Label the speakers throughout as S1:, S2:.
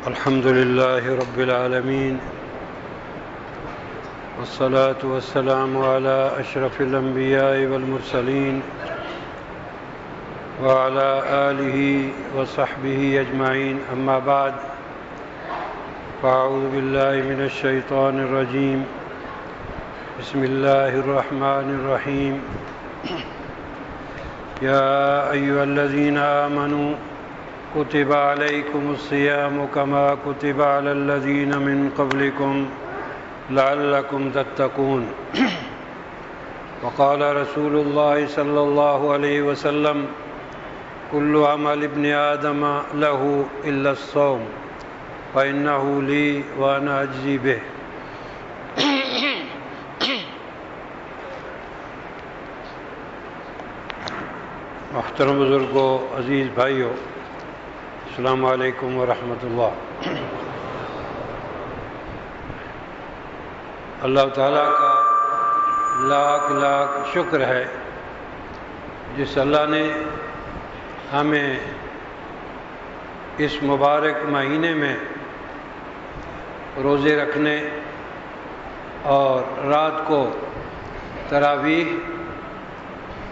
S1: الحمد لله رب العالمين، والصلاة والسلام على أشرف الأنبياء والمرسلين وعلى آله وصحبه أجمعين. أما بعد، فأعوذ بالله من الشيطان الرجيم. بسم الله الرحمن الرحيم. يا أيها الذين آمنوا كتب عليكم الصيام كما كتب على الذين من قبلكم لعلكم تتقون. وقال رسول الله صلى الله عليه وسلم: كل عمل ابن آدم له إلا الصوم فإنه لي وأنا أجزي به. محترم بزرگوں، عزیز بھائیوں، السلام علیکم ورحمۃ اللہ۔ اللہ تعالیٰ کا لاکھ لاکھ شکر ہے جس اللہ نے ہمیں اس مبارک مہینے میں روزے رکھنے اور رات کو تراویح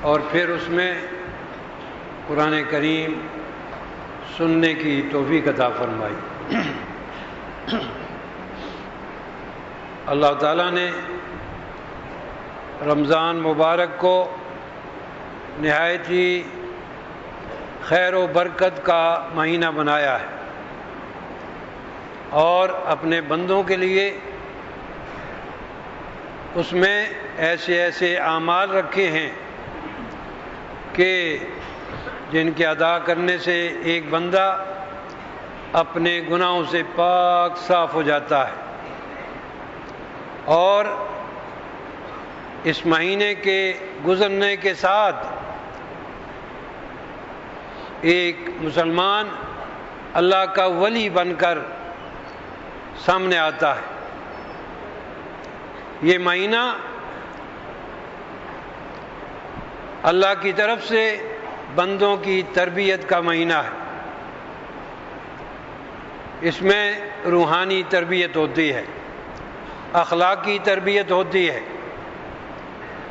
S1: اور پھر اس میں قرآن کریم سننے کی توفیق عطا فرمائی۔ اللہ تعالیٰ نے رمضان مبارک کو نہایت ہی خیر و برکت کا مہینہ بنایا ہے اور اپنے بندوں کے لیے اس میں ایسے ایسے اعمال رکھے ہیں کہ جن کے ادا کرنے سے ایک بندہ اپنے گناہوں سے پاک صاف ہو جاتا ہے، اور اس مہینے کے گزرنے کے ساتھ ایک مسلمان اللہ کا ولی بن کر سامنے آتا ہے۔ یہ مہینہ اللہ کی طرف سے بندوں کی تربیت کا مہینہ ہے۔ اس میں روحانی تربیت ہوتی ہے، اخلاقی تربیت ہوتی ہے۔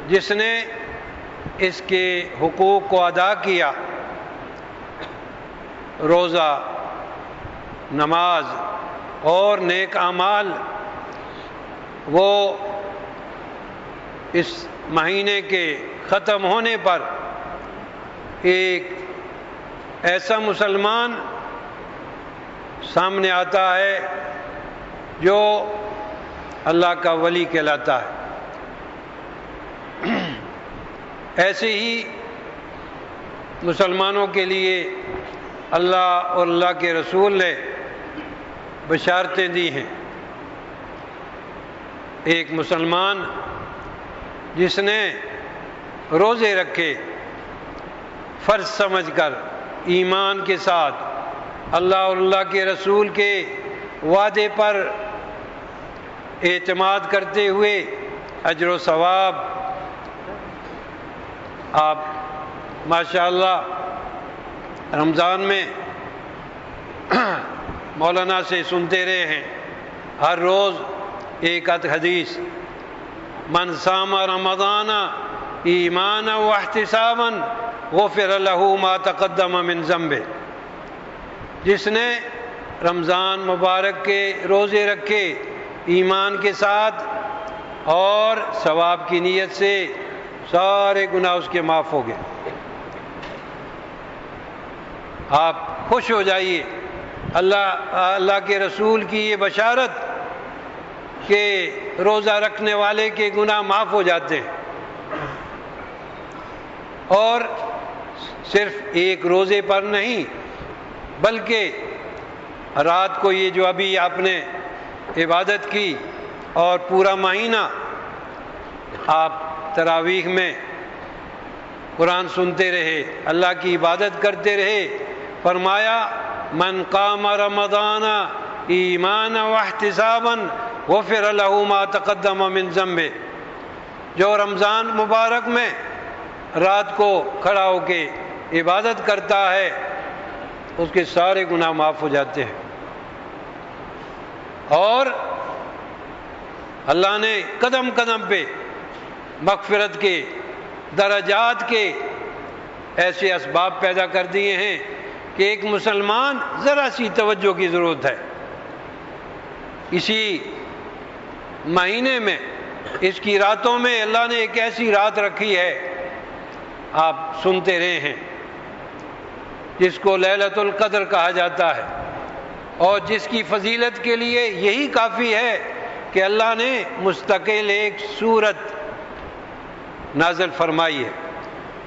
S1: جس نے اس کے حقوق کو ادا کیا، روزہ، نماز اور نیک اعمال، وہ اس مہینے کے ختم ہونے پر ایک ایسا مسلمان سامنے آتا ہے جو اللہ کا ولی کہلاتا ہے۔ ایسے ہی مسلمانوں کے لیے اللہ اور اللہ کے رسول نے بشارتیں دی ہیں۔ ایک مسلمان جس نے روزے رکھے فرض سمجھ کر، ایمان کے ساتھ، اللہ اور اللہ کے رسول کے وعدے پر اعتماد کرتے ہوئے اجر و ثواب، آپ ماشاءاللہ رمضان میں مولانا سے سنتے رہے ہیں، ہر روز ایک حدیث: من صام رمضان ایمانا واحتسابا غفر له ما تقدم من ذنبه۔ جس نے رمضان مبارک کے روزے رکھے ایمان کے ساتھ اور ثواب کی نیت سے، سارے گناہ اس کے معاف ہو گئے۔ آپ خوش ہو جائیے، اللہ کے رسول کی یہ بشارت کہ روزہ رکھنے والے کے گناہ معاف ہو جاتے ہیں۔ اور صرف ایک روزے پر نہیں، بلکہ رات کو یہ جو ابھی آپ نے عبادت کی اور پورا مہینہ آپ تراویح میں قرآن سنتے رہے، اللہ کی عبادت کرتے رہے، فرمایا: من قام رمضان ایمانا واحتسابا غفر له ما تقدم من ذنبه۔ جو رمضان مبارک میں رات کو کھڑا ہو کے عبادت کرتا ہے، اس کے سارے گناہ معاف ہو جاتے ہیں۔ اور اللہ نے قدم قدم پہ مغفرت کے درجات کے ایسے اسباب پیدا کر دیے ہیں کہ ایک مسلمان ذرا سی توجہ کی ضرورت ہے. اسی مہینے میں اس کی راتوں میں اللہ نے ایک ایسی رات رکھی ہے، آپ سنتے رہے ہیں، جس کو لیلۃ القدر کہا جاتا ہے، اور جس کی فضیلت کے لیے یہی کافی ہے کہ اللہ نے مستقل ایک سورت نازل فرمائی ہے،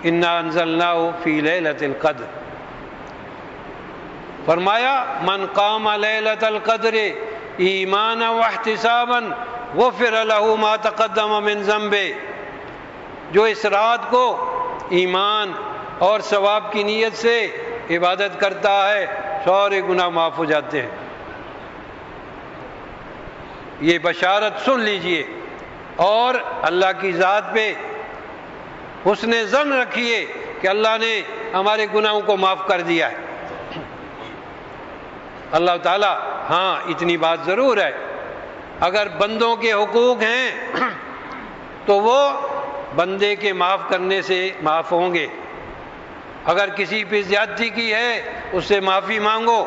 S1: انا انزلناہ فی لیلۃ القدر. فرمایا من قام لیلۃ القدر ایمانا واحتسابا غفر له ما تقدم من ذنبه، جو اس رات کو ایمان اور ثواب کی نیت سے عبادت کرتا ہے سارے گناہ معاف ہو جاتے ہیں. یہ بشارت سن لیجئے اور اللہ کی ذات پہ حسن ظن رکھیے کہ اللہ نے ہمارے گناہوں کو معاف کر دیا ہے. اللہ تعالی ہاں اتنی بات ضرور ہے، اگر بندوں کے حقوق ہیں تو وہ بندے کے معاف کرنے سے معاف ہوں گے. اگر کسی پہ زیادتی کی ہے اس سے معافی مانگو،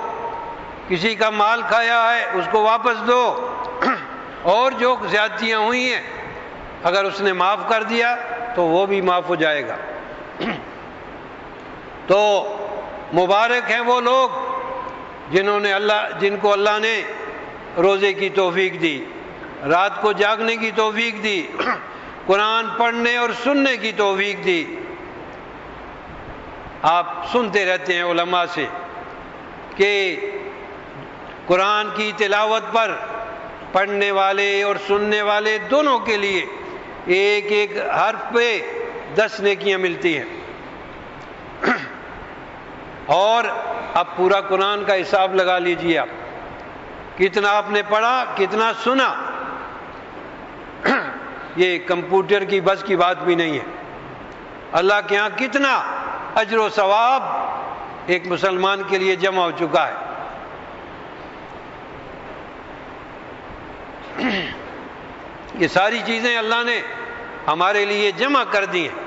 S1: کسی کا مال کھایا ہے اس کو واپس دو، اور جو زیادتیاں ہوئی ہیں اگر اس نے معاف کر دیا تو وہ بھی معاف ہو جائے گا. تو مبارک ہیں وہ لوگ جن کو اللہ نے روزے کی توفیق دی، رات کو جاگنے کی توفیق دی، قرآن پڑھنے اور سننے کی توفیق دی. آپ سنتے رہتے ہیں علماء سے کہ قرآن کی تلاوت پر پڑھنے والے اور سننے والے دونوں کے لیے ایک ایک حرف پہ 10 نیکیاں ملتی ہیں. اور اب پورا قرآن کا حساب لگا لیجیے، آپ کتنا آپ نے پڑھا، کتنا سنا. یہ کمپیوٹر کی بس کی بات بھی نہیں ہے. اللہ کے ہاں کتنا اجر و ثواب ایک مسلمان کے لیے جمع ہو چکا ہے. یہ ساری چیزیں اللہ نے ہمارے لیے جمع کر دی ہیں.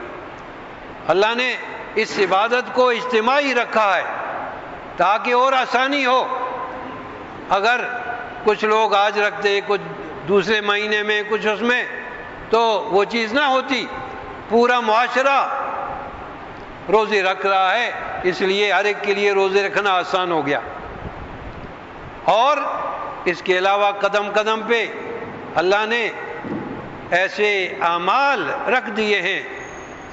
S1: اللہ نے اس عبادت کو اجتماعی رکھا ہے تاکہ اور آسانی ہو. اگر کچھ لوگ آج رکھتے، کچھ دوسرے مہینے میں، کچھ اس میں، تو وہ چیز نہ ہوتی. پورا معاشرہ روزے رکھ رہا ہے، اس لیے ہر ایک کے لیے روزے رکھنا آسان ہو گیا. اور اس کے علاوہ قدم قدم پہ اللہ نے ایسے اعمال رکھ دیے ہیں،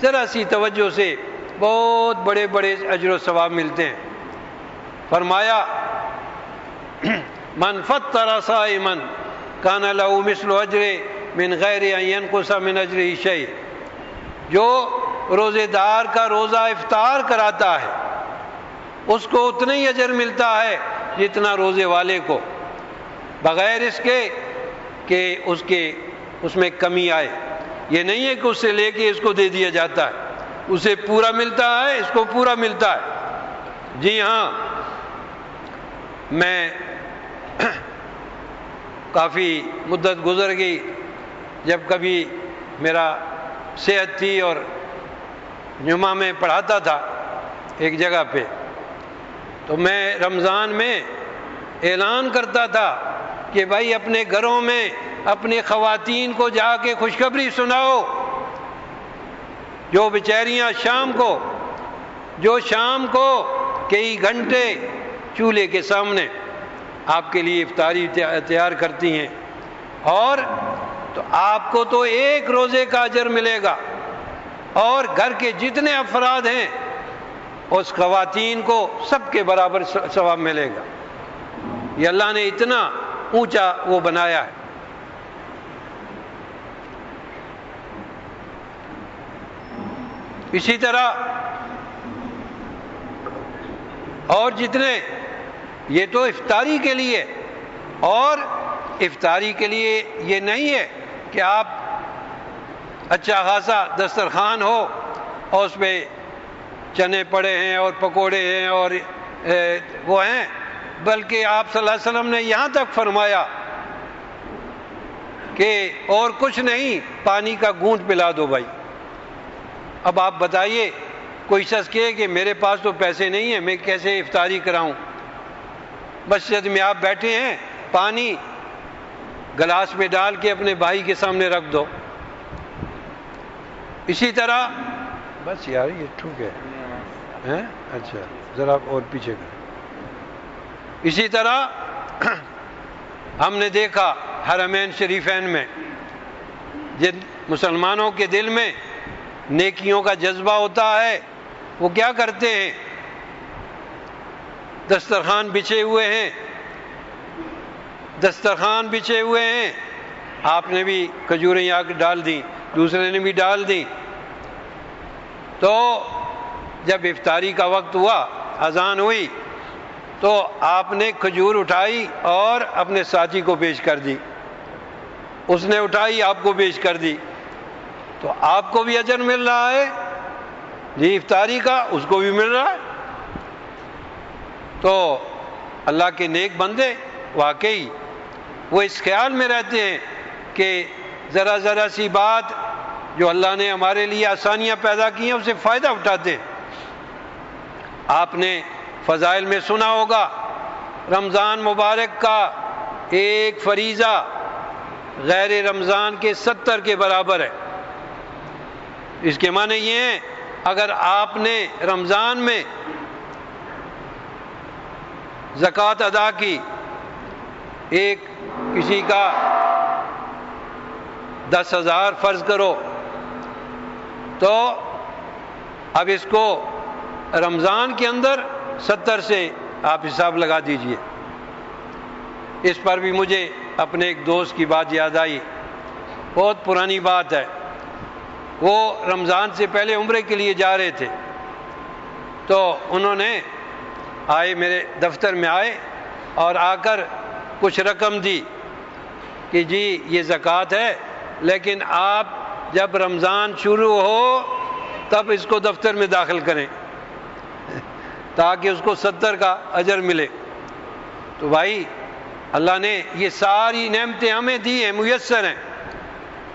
S1: ذرا سی توجہ سے بہت بڑے بڑے اجر و ثواب ملتے ہیں. فرمایا من فطر صائما کان له مثل اجر من غیر ان ينقص من اجره شیء، جو روزے دار کا روزہ افطار کراتا ہے اس کو اتنا ہی اجر ملتا ہے جتنا روزے والے کو، بغیر اس کے کہ اس میں کمی آئے. یہ نہیں ہے کہ اس سے لے کے اس کو دے دیا جاتا ہے، اسے پورا ملتا ہے، اس کو پورا ملتا ہے. جی ہاں، میں کافی مدت گزر گئی جب کبھی میرا صحت تھی اور جمعہ میں پڑھاتا تھا ایک جگہ پہ، تو میں رمضان میں اعلان کرتا تھا کہ بھائی اپنے گھروں میں اپنی خواتین کو جا کے خوشخبری سناؤ، جو بیچاریاں شام کو کئی گھنٹے چولہے کے سامنے آپ کے لیے افطاری تیار کرتی ہیں، اور تو آپ کو تو ایک روزے کا اجر ملے گا، اور گھر کے جتنے افراد ہیں اس خواتین کو سب کے برابر ثواب ملے گا. یہ اللہ نے اتنا اونچا وہ بنایا ہے. اسی طرح اور جتنے، یہ تو افطاری کے لیے، اور افطاری کے لیے یہ نہیں ہے کہ آپ اچھا خاصا دسترخوان ہو اور اس پہ چنے پڑے ہیں اور پکوڑے ہیں اور وہ ہیں، بلکہ آپ صلی اللہ علیہ وسلم نے یہاں تک فرمایا کہ اور کچھ نہیں، پانی کا گھونٹ پلا دو بھائی۔ اب آپ بتائیے، کوئی شخص کہے کہ میرے پاس تو پیسے نہیں ہیں، میں کیسے افطاری کراؤں؟ مسجد میں آپ بیٹھے ہیں، پانی گلاس میں ڈال کے اپنے بھائی کے سامنے رکھ دو۔ اسی طرح بس یار یہ ٹھیک ہے، اچھا ذرا اور پیچھے کریں۔ اسی طرح ہم نے دیکھا حرمین شریفین میں جن مسلمانوں کے دل میں نیکیوں کا جذبہ ہوتا ہے وہ کیا کرتے ہیں؟ دسترخوان بچھے ہوئے ہیں، دسترخوان بچھے ہوئے ہیں، آپ نے بھی کھجوریں یہاں ڈال دیں، دوسرے نے بھی ڈال دیں، تو جب افطاری کا وقت ہوا، اذان ہوئی، تو آپ نے کھجور اٹھائی اور اپنے ساتھی کو پیش کر دی، اس نے اٹھائی آپ کو پیش کر دی، تو آپ کو بھی اجر مل رہا ہے جی افطاری کا، اس کو بھی مل رہا ہے۔ تو اللہ کے نیک بندے واقعی وہ اس خیال میں رہتے ہیں کہ ذرا ذرا سی بات جو اللہ نے ہمارے لیے آسانیاں پیدا کی ہیں اسے فائدہ اٹھاتے ہیں۔ آپ نے فضائل میں سنا ہوگا رمضان مبارک کا ایک فریضہ غیر رمضان کے 70 کے برابر ہے۔ اس کے معنی یہ ہیں اگر آپ نے رمضان میں زکوٰۃ ادا کی، ایک کسی کا 10,000 فرض کرو، تو اب اس کو رمضان کے اندر 70 سے آپ حساب لگا دیجئے۔ اس پر بھی مجھے اپنے ایک دوست کی بات یاد آئی، بہت پرانی بات ہے۔ وہ رمضان سے پہلے عمرے کے لیے جا رہے تھے، تو انہوں نے آئے میرے دفتر میں آئے اور آ کر کچھ رقم دی کہ جی یہ زکوٰۃ ہے، لیکن آپ جب رمضان شروع ہو تب اس کو دفتر میں داخل کریں تاکہ اس کو 70 کا اجر ملے۔ تو بھائی اللہ نے یہ ساری نعمتیں ہمیں دی ہیں، میسر ہیں،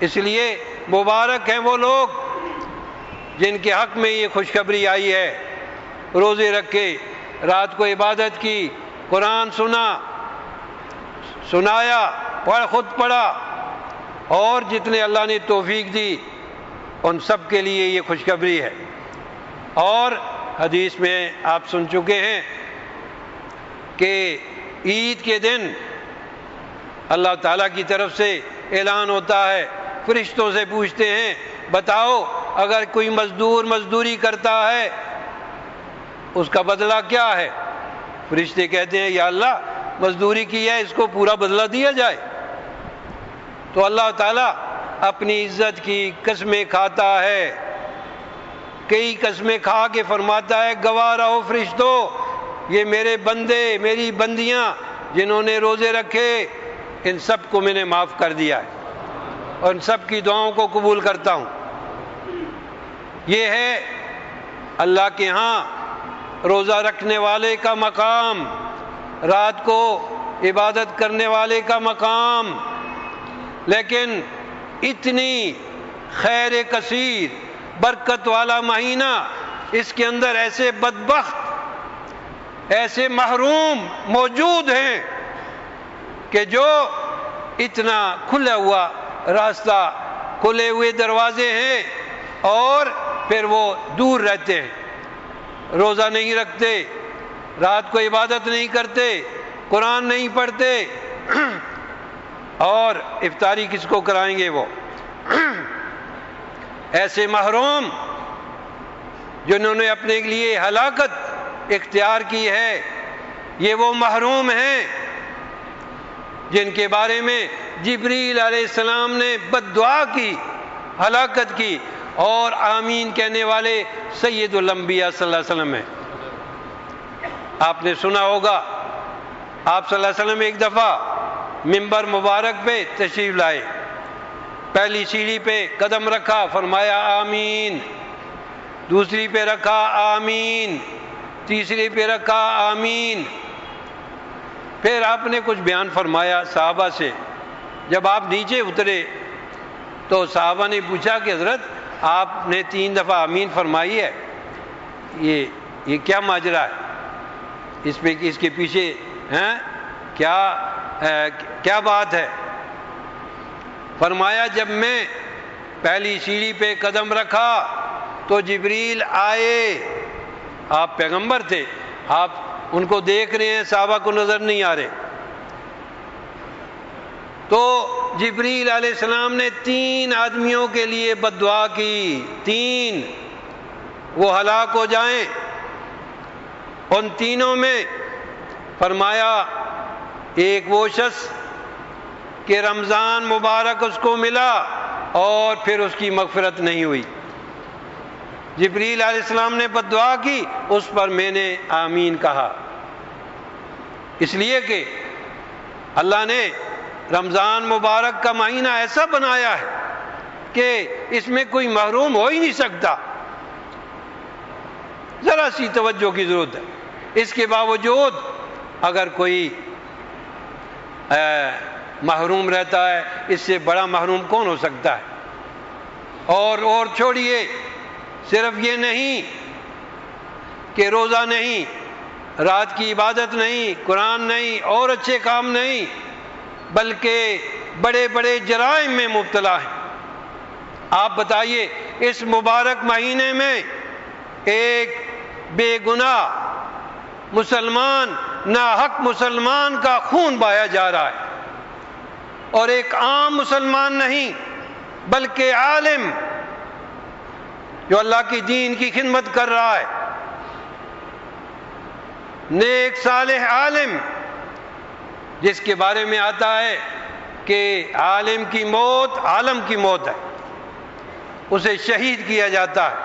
S1: اس لیے مبارک ہیں وہ لوگ جن کے حق میں یہ خوشخبری آئی ہے، روزے رکھے، رات کو عبادت کی، قرآن سنایا، خود پڑھا، اور جتنے اللہ نے توفیق دی ان سب کے لیے یہ خوشخبری ہے۔ اور حدیث میں آپ سن چکے ہیں کہ عید کے دن اللہ تعالیٰ کی طرف سے اعلان ہوتا ہے، فرشتوں سے پوچھتے ہیں بتاؤ اگر کوئی مزدور مزدوری کرتا ہے اس کا بدلہ کیا ہے؟ فرشتے کہتے ہیں یا اللہ مزدوری کی ہے اس کو پورا بدلہ دیا جائے۔ تو اللہ تعالیٰ اپنی عزت کی قسمیں کھاتا ہے، کئی قسمیں کھا کے فرماتا ہے گواہ رہو فرشتوں، یہ میرے بندے میری بندیاں جنہوں نے روزے رکھے ان سب کو میں نے معاف کر دیا ہے اور ان سب کی دعاؤں کو قبول کرتا ہوں۔ یہ ہے اللہ کے ہاں روزہ رکھنے والے کا مقام، رات کو عبادت کرنے والے کا مقام۔ لیکن اتنی خیر کثیر برکت والا مہینہ، اس کے اندر ایسے بدبخت ایسے محروم موجود ہیں کہ جو اتنا کھلا ہوا راستہ، کھلے ہوئے دروازے ہیں اور پھر وہ دور رہتے ہیں، روزہ نہیں رکھتے، رات کو عبادت نہیں کرتے، قرآن نہیں پڑھتے، اور افطاری کس کو کرائیں گے وہ؟ ایسے محروم جنہوں نے اپنے لیے ہلاکت اختیار کی ہے، یہ وہ محروم ہیں جن کے بارے میں جبریل علیہ السلام نے بد دعا کی، ہلاکت کی، اور آمین کہنے والے سید الانبیاء صلی اللہ علیہ وسلم ہیں۔ آپ نے سنا ہوگا آپ صلی اللہ علیہ وسلم ایک دفعہ منبر مبارک پہ تشریف لائے، پہلی سیڑھی پہ قدم رکھا، فرمایا آمین، دوسری پہ رکھا آمین، تیسری پہ رکھا آمین۔ پھر آپ نے کچھ بیان فرمایا صحابہ سے، جب آپ نیچے اترے تو صحابہ نے پوچھا کہ حضرت آپ نے 3 دفعہ آمین فرمائی ہے، یہ کیا ماجرا ہے، اس کے پیچھے کیا بات ہے؟ فرمایا جب میں پہلی سیڑھی پہ قدم رکھا تو جبریل آئے، آپ پیغمبر تھے، آپ ان کو دیکھ رہے ہیں، صحابہ کو نظر نہیں آ رہے، تو جبریل علیہ السلام نے 3 آدمیوں کے لیے بد دعا کی، 3 وہ ہلاک ہو جائیں۔ ان تینوں میں فرمایا ایک وہ شخص کہ رمضان مبارک اس کو ملا اور پھر اس کی مغفرت نہیں ہوئی، جبریل علیہ السلام نے بد دعا کی، اس پر میں نے آمین کہا، اس لیے کہ اللہ نے رمضان مبارک کا مہینہ ایسا بنایا ہے کہ اس میں کوئی محروم ہو ہی نہیں سکتا، ذرا سی توجہ کی ضرورت ہے۔ اس کے باوجود اگر کوئی محروم رہتا ہے، اس سے بڑا محروم کون ہو سکتا ہے؟ اور چھوڑیے، صرف یہ نہیں کہ روزہ نہیں، رات کی عبادت نہیں، قرآن نہیں، اور اچھے کام نہیں، بلکہ بڑے بڑے جرائم میں مبتلا ہیں۔ آپ بتائیے اس مبارک مہینے میں ایک بے گناہ مسلمان، ناحق مسلمان کا خون بہایا جا رہا ہے، اور ایک عام مسلمان نہیں بلکہ عالم جو اللہ کی دین کی خدمت کر رہا ہے، نیک صالح عالم جس کے بارے میں آتا ہے کہ عالم کی موت عالم کی موت ہے، اسے شہید کیا جاتا ہے۔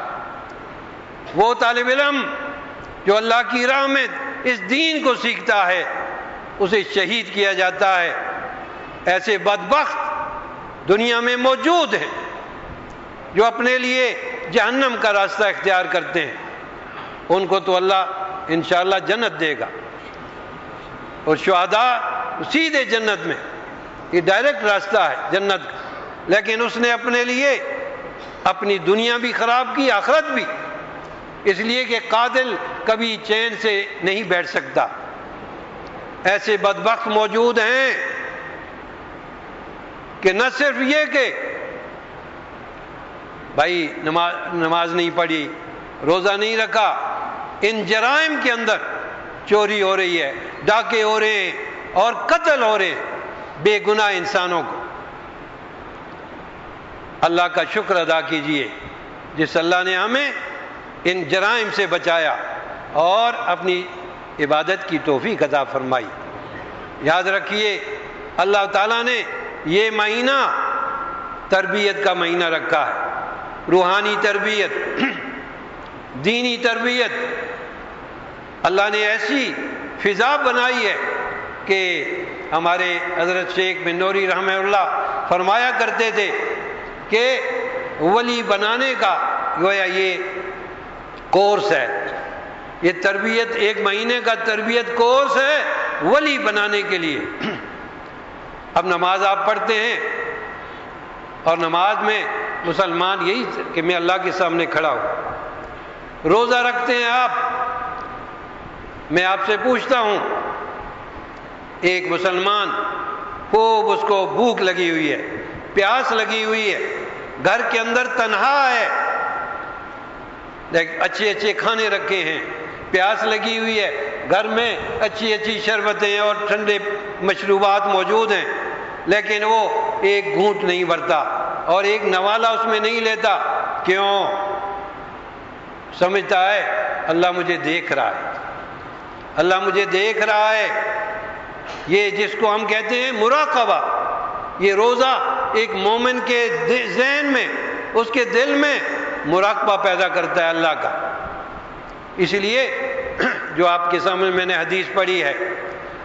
S1: وہ طالب علم جو اللہ کی راہ میں اس دین کو سیکھتا ہے، اسے شہید کیا جاتا ہے۔ ایسے بدبخت دنیا میں موجود ہیں جو اپنے لیے جہنم کا راستہ اختیار کرتے ہیں، ان کو تو اللہ انشاءاللہ جنت دے گا، اور شہداء سیدھے جنت میں، یہ ڈائریکٹ راستہ ہے جنت کا، لیکن اس نے اپنے لیے اپنی دنیا بھی خراب کی، آخرت بھی، اس لیے کہ قاتل کبھی چین سے نہیں بیٹھ سکتا۔ ایسے بدبخت موجود ہیں کہ نہ صرف یہ کہ بھائی نماز نہیں پڑھی، روزہ نہیں رکھا، ان جرائم کے اندر چوری ہو رہی ہے، ڈاکے ہو رہے ہیں اور قتل ہو رہے ہیں بے گناہ انسانوں کو۔ اللہ کا شکر ادا کیجئے جس اللہ نے ہمیں ان جرائم سے بچایا اور اپنی عبادت کی توفیق عطا فرمائی۔ یاد رکھیے اللہ تعالیٰ نے یہ مہینہ تربیت کا مہینہ رکھا ہے، روحانی تربیت، دینی تربیت۔ اللہ نے ایسی فضا بنائی ہے کہ ہمارے حضرت شیخ بن نوری رحمہ اللہ فرمایا کرتے تھے کہ ولی بنانے کا گویا یہ کورس ہے، یہ تربیت، 1 مہینے کا تربیت کورس ہے ولی بنانے کے لیے۔ اب نماز آپ پڑھتے ہیں، اور نماز میں مسلمان یہی کہ میں اللہ کے سامنے کھڑا ہوں۔ روزہ رکھتے ہیں آپ، میں آپ سے پوچھتا ہوں، ایک مسلمان خوب اس کو بھوک لگی ہوئی ہے، پیاس لگی ہوئی ہے، گھر کے اندر تنہا ہے، اچھے اچھے کھانے رکھے ہیں، پیاس لگی ہوئی ہے، گھر میں اچھی اچھی شربتیں اور ٹھنڈے مشروبات موجود ہیں، لیکن وہ ایک گھونٹ نہیں بھرتا اور ایک نوالا اس میں نہیں لیتا۔ کیوں؟ سمجھتا ہے اللہ مجھے دیکھ رہا ہے، اللہ مجھے دیکھ رہا ہے۔ یہ جس کو ہم کہتے ہیں مراقبہ، یہ روزہ ایک مومن کے ذہن میں، اس کے دل میں مراقبہ پیدا کرتا ہے اللہ کا۔ اس لیے جو آپ کے سامنے میں نے حدیث پڑھی ہے،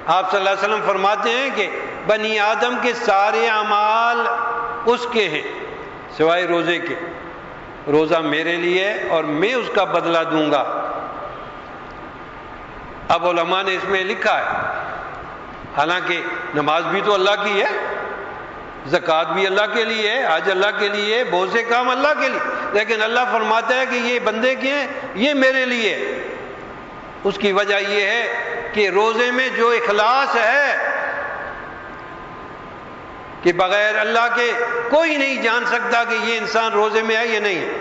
S1: آپ صلی اللہ علیہ وسلم فرماتے ہیں کہ بنی آدم کے سارے اعمال اس کے ہیں سوائے روزے کے، روزہ میرے لیے ہے اور میں اس کا بدلہ دوں گا۔ اب علماء نے اس میں لکھا ہے، حالانکہ نماز بھی تو اللہ کی ہے، زکوٰۃ بھی اللہ کے لیے ہے، حج اللہ کے لیے ہے، بہت سے کام اللہ کے لیے، لیکن اللہ فرماتا ہے کہ یہ بندے کے ہیں، یہ میرے لیے۔ اس کی وجہ یہ ہے کہ روزے میں جو اخلاص ہے کہ بغیر اللہ کے کوئی نہیں جان سکتا کہ یہ انسان روزے میں ہے یا نہیں ہے۔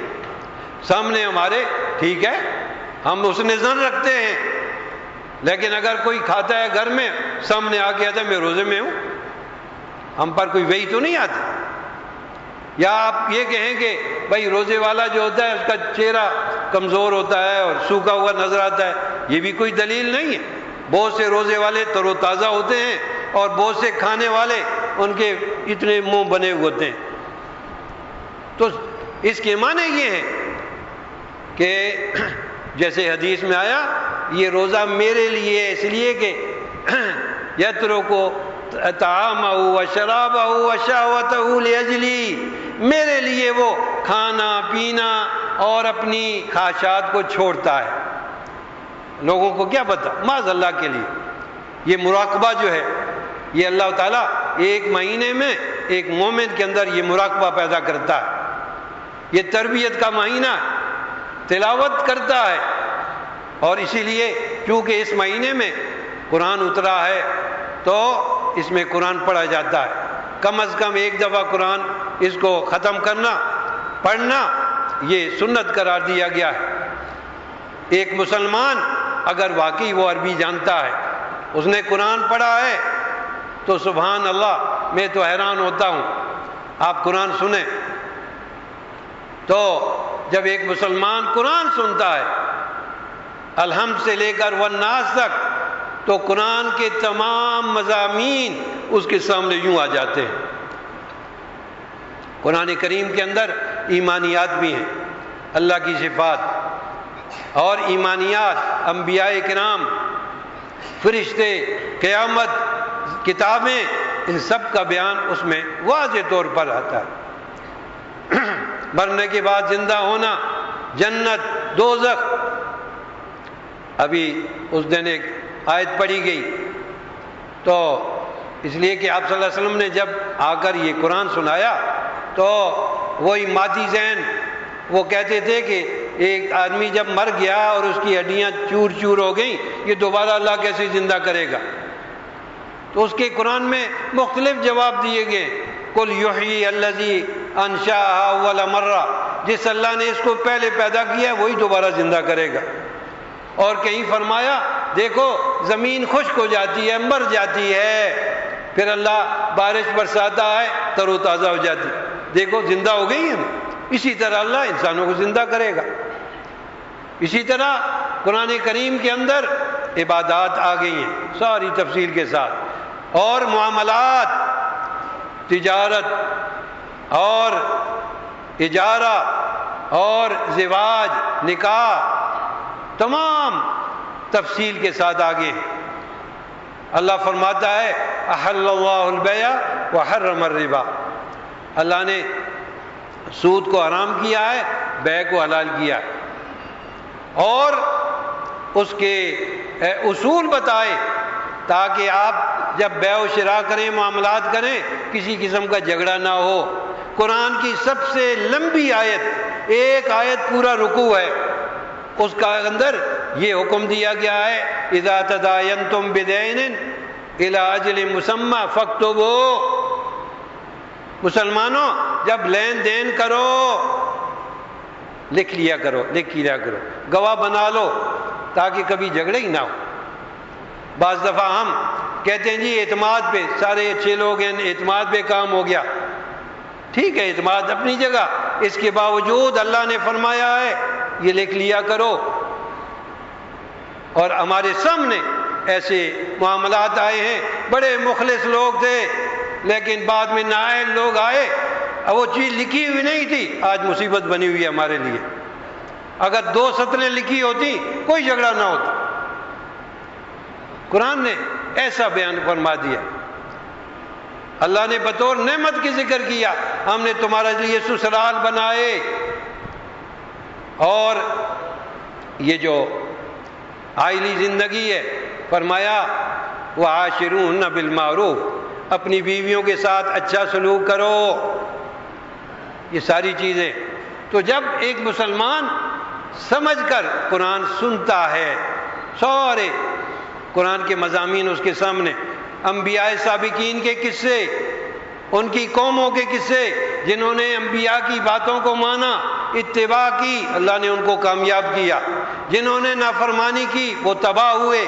S1: سامنے ہمارے ٹھیک ہے، ہم اس نظر رکھتے ہیں، لیکن اگر کوئی کھاتا ہے گھر میں، سامنے آ کے آتا ہے میں روزے میں ہوں، ہم پر کوئی وحی تو نہیں آتی۔ یا آپ یہ کہیں کہ بھائی روزے والا جو ہوتا ہے اس کا چہرہ کمزور ہوتا ہے اور سوکھا ہوا نظر آتا ہے، یہ بھی کوئی دلیل نہیں ہے۔ بہت سے روزے والے تر و تازہ ہوتے ہیں اور بہت سے کھانے والے ان کے اتنے منہ بنے ہوئے ہوتے ہیں۔ تو اس کے معنی یہ ہے کہ جیسے حدیث میں آیا یہ روزہ میرے لیے ہے، اس لیے کہ یترکو طعامہ و شرابہ و شہوتہ لاجلی، میرے لیے وہ کھانا پینا اور اپنی خواہشات کو چھوڑتا ہے۔ لوگوں کو کیا پتہ، معاذ اللہ کے لیے۔ یہ مراقبہ جو ہے یہ اللہ تعالیٰ ایک مہینے میں ایک مومن کے اندر یہ مراقبہ پیدا کرتا ہے۔ یہ تربیت کا مہینہ ہے، تلاوت کرتا ہے، اور اسی لیے چونکہ اس مہینے میں قرآن اترا ہے تو اس میں قرآن پڑھا جاتا ہے۔ کم از کم ایک دفعہ قرآن اس کو ختم کرنا، پڑھنا، یہ سنت قرار دیا گیا ہے۔ ایک مسلمان اگر واقعی وہ عربی جانتا ہے، اس نے قرآن پڑھا ہے، تو سبحان اللہ، میں تو حیران ہوتا ہوں۔ آپ قرآن سنیں تو جب ایک مسلمان قرآن سنتا ہے الحمد سے لے کر والناس تک، تو قرآن کے تمام مضامین اس کے سامنے یوں آ جاتے ہیں۔ قرآن کریم کے اندر ایمانیات بھی ہیں، اللہ کی صفات اور ایمانیات، انبیاء کرام، فرشتے، قیامت، کتابیں، ان سب کا بیان اس میں واضح طور پر آتا ہے۔ مرنے کے بعد زندہ ہونا، جنت، دوزخ۔ ابھی اس دن ایک آیت پڑھی گئی، تو اس لیے کہ آپ صلی اللہ علیہ وسلم نے جب آ کر یہ قرآن سنایا تو وہی مادی ذہن وہ کہتے تھے کہ ایک آدمی جب مر گیا اور اس کی ہڈیاں چور چور ہو گئیں، یہ دوبارہ اللہ کیسے زندہ کرے گا؟ تو اس کے قرآن میں مختلف جواب دیے گئے۔ قل یحیی الذی انشأہا اول مرہ، جس اللہ نے اس کو پہلے پیدا کیا وہی دوبارہ زندہ کرے گا۔ اور کہیں فرمایا دیکھو زمین خشک ہو جاتی ہے، مر جاتی ہے، پھر اللہ بارش برساتا ہے، تر و تازہ ہو جاتی ہے، دیکھو زندہ ہو گئی ہے۔ اسی طرح اللہ انسانوں کو زندہ کرے گا۔ اسی طرح قرآن کریم کے اندر عبادات آ گئی ہیں ساری تفصیل کے ساتھ، اور معاملات، تجارت اور اجارہ اور زواج، نکاح، تمام تفصیل کے ساتھ آگے ہیں۔ اللہ فرماتا ہے احل اللہ البیع وحرم الربا، اللہ نے سود کو حرام کیا ہے، بیع کو حلال کیا ہے، اور اس کے اصول بتائے تاکہ آپ جب بیع و شراء کریں، معاملات کریں، کسی قسم کا جھگڑا نہ ہو۔ قرآن کی سب سے لمبی آیت، ایک آیت پورا رکوع ہے، اس کا اندر یہ حکم دیا گیا ہے اذا تداینتم بدین الی اجل مسمی فاکتبوا، مسلمانوں جب لین دین کرو لکھ لیا کرو، گواہ بنا لو تاکہ کبھی جھگڑے ہی نہ ہو۔ بعض دفعہ ہم کہتے ہیں جی اعتماد پہ، سارے اچھے لوگ ہیں، اعتماد پہ کام ہو گیا، ٹھیک ہے اعتماد اپنی جگہ، اس کے باوجود اللہ نے فرمایا ہے یہ لکھ لیا کرو۔ اور ہمارے سامنے ایسے معاملات آئے ہیں، بڑے مخلص لوگ تھے لیکن بعد میں نااہل لوگ آئے، اب وہ چیز لکھی ہوئی نہیں تھی، آج مصیبت بنی ہوئی ہے ہمارے لیے۔ اگر 2 سطریں لکھی ہوتی کوئی جھگڑا نہ ہوتا۔ قرآن نے ایسا بیان فرما دیا، اللہ نے بطور نعمت کی ذکر کیا، ہم نے تمہارے لیے سسرال بنائے، اور یہ جو عائلی زندگی ہے فرمایا وعاشرون بالمعروف، اپنی بیویوں کے ساتھ اچھا سلوک کرو، یہ ساری چیزیں۔ تو جب ایک مسلمان سمجھ کر قرآن سنتا ہے، سارے قرآن کے مضامین اس کے سامنے، انبیاء سابقین کے قصے، ان کی قوموں کے قصے، جنہوں نے انبیاء کی باتوں کو مانا، اتباع کی، اللہ نے ان کو کامیاب کیا، جنہوں نے نافرمانی کی وہ تباہ ہوئے۔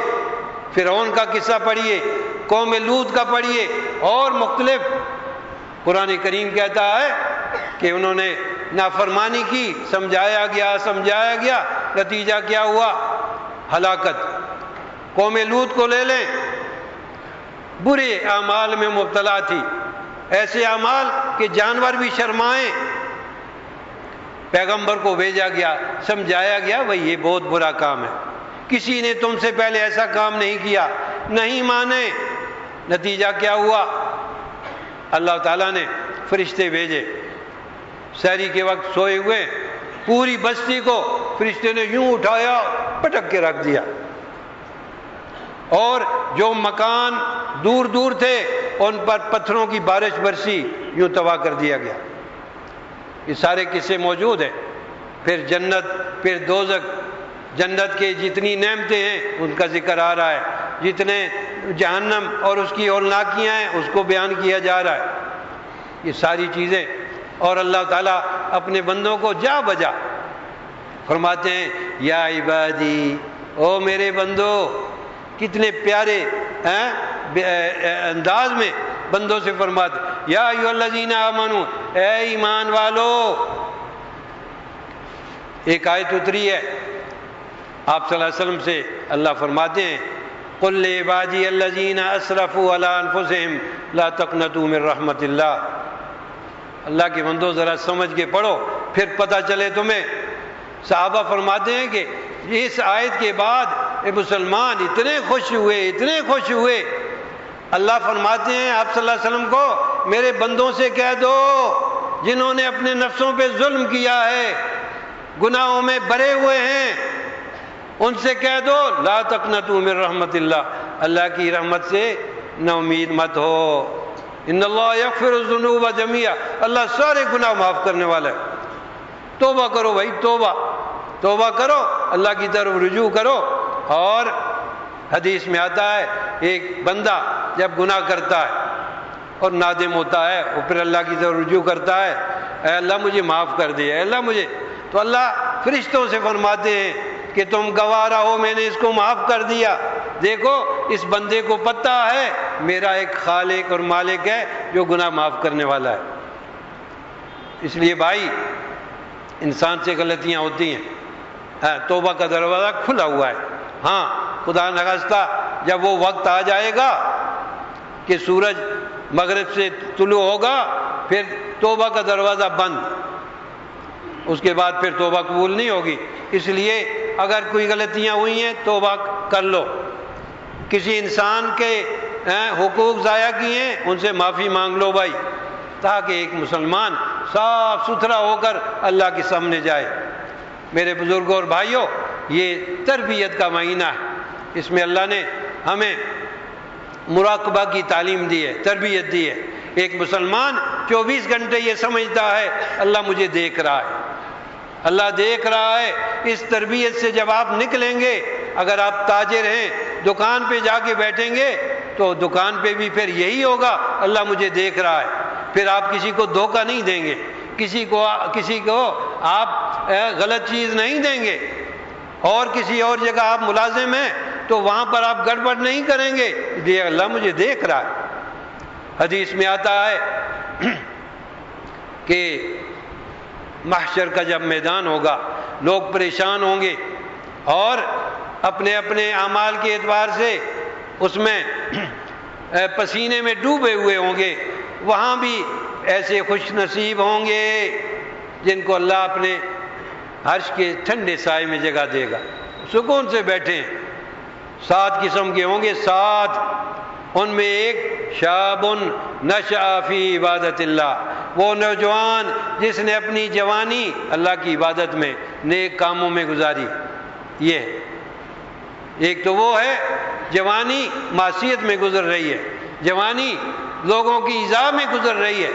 S1: فرعون کا قصہ پڑھیے، قوم لوط کا پڑھیے، اور مختلف۔ قرآن کریم کہتا ہے کہ انہوں نے نافرمانی کی، سمجھایا گیا، نتیجہ کیا ہوا؟ ہلاکت۔ قوم لوط کو لے لیں، برے اعمال میں مبتلا تھی، ایسے اعمال کہ جانور بھی شرمائیں۔ پیغمبر کو بھیجا گیا، سمجھایا گیا بھئی یہ بہت برا کام ہے، کسی نے تم سے پہلے ایسا کام نہیں کیا، نہیں مانے۔ نتیجہ کیا ہوا؟ اللہ تعالیٰ نے فرشتے بھیجے، سحری کے وقت سوئے ہوئے پوری بستی کو فرشتے نے یوں اٹھایا، پٹک کے رکھ دیا، اور جو مکان دور دور تھے ان پر پتھروں کی بارش برسی، یوں تباہ کر دیا گیا۔ یہ سارے قصے موجود ہیں۔ پھر جنت، پھر دوزخ، جنت کے جتنی نعمتیں ہیں ان کا ذکر آ رہا ہے، جتنے جہنم اور اس کی ہولناکیاں ہیں اس کو بیان کیا جا رہا ہے، یہ ساری چیزیں۔ اور اللہ تعالیٰ اپنے بندوں کو جا بجا فرماتے ہیں، یا عبادی، او میرے بندو، کتنے پیارے انداز میں بندوں سے فرماتے، یا ایھا الذین آمنو، اے ایمان والو۔ ایک آیت اتری ہے آپ صلی اللہ علیہ وسلم سے، اللہ فرماتے ہیں، قل لعبادی الذین اسرفوا علی انفسہم لا تقنطوا من رحمت اللہ۔ اللہ کے بندو ذرا سمجھ کے پڑھو پھر پتہ چلے تمہیں۔ صحابہ فرماتے ہیں کہ اس آیت کے بعد مسلمان اتنے خوش ہوئے، اللہ فرماتے ہیں آپ صلی اللہ علیہ وسلم کو، میرے بندوں سے کہہ دو جنہوں نے اپنے نفسوں پہ ظلم کیا ہے، گناہوں میں بھرے ہوئے ہیں، ان سے کہہ دو لا تقنطوا من رحمت اللہ، اللہ کی رحمت سے نا امید مت ہو، ان اللہ یغفر الذنوب جميعا، اللہ سارے گناہ معاف کرنے والا ہے۔ توبہ کرو بھائی، توبہ کرو، اللہ کی طرف رجوع کرو۔ اور حدیث میں آتا ہے ایک بندہ جب گناہ کرتا ہے اور نادم ہوتا ہے، وہ پھر اللہ کی طرف رجوع کرتا ہے، اے اللہ مجھے معاف کر دے، اے اللہ مجھے، تو اللہ فرشتوں سے فرماتے ہیں کہ تم گواہ رہو میں نے اس کو معاف کر دیا، دیکھو اس بندے کو پتہ ہے میرا ایک خالق اور مالک ہے جو گناہ معاف کرنے والا ہے۔ اس لیے بھائی انسان سے غلطیاں ہوتی ہیں، توبہ کا دروازہ کھلا ہوا ہے۔ ہاں خدا نخواستہ جب وہ وقت آ جائے گا کہ سورج مغرب سے طلوع ہوگا، پھر توبہ کا دروازہ بند، اس کے بعد پھر توبہ قبول نہیں ہوگی۔ اس لیے اگر کوئی غلطیاں ہوئی ہیں توبہ کر لو، کسی انسان کے حقوق ضائع کیے ہیں ان سے معافی مانگ لو بھائی، تاکہ ایک مسلمان صاف ستھرا ہو کر اللہ کے سامنے جائے۔ میرے بزرگوں اور بھائیوں، یہ تربیت کا مہینہ ہے، اس میں اللہ نے ہمیں مراقبہ کی تعلیم دی ہے، تربیت دی ہے۔ ایک مسلمان 24 گھنٹے یہ سمجھتا ہے اللہ مجھے دیکھ رہا ہے، اللہ دیکھ رہا ہے۔ اس تربیت سے جب آپ نکلیں گے، اگر آپ تاجر ہیں دکان پہ جا کے بیٹھیں گے تو دکان پہ بھی پھر یہی ہوگا، اللہ مجھے دیکھ رہا ہے، پھر آپ کسی کو دھوکہ نہیں دیں گے، کسی کو آپ غلط چیز نہیں دیں گے، اور کسی اور جگہ آپ ملازم ہیں تو وہاں پر آپ گڑبڑ نہیں کریں گے، یہ اللہ مجھے دیکھ رہا ہے۔ حدیث میں آتا ہے کہ محشر کا جب میدان ہوگا لوگ پریشان ہوں گے اور اپنے اپنے اعمال کے اعتبار سے اس میں پسینے میں ڈوبے ہوئے ہوں گے، وہاں بھی ایسے خوش نصیب ہوں گے جن کو اللہ اپنے عرش کے ٹھنڈے سائے میں جگہ دے گا، سکون سے بیٹھیں۔ 7 قسم کے ہوں گے، 7، ان میں ایک شاب نشأ فی عبادت اللہ، وہ نوجوان جس نے اپنی جوانی اللہ کی عبادت میں نیک کاموں میں گزاری۔ یہ ایک تو وہ ہے جوانی معصیت میں گزر رہی ہے، جوانی لوگوں کی ایذا میں گزر رہی ہے،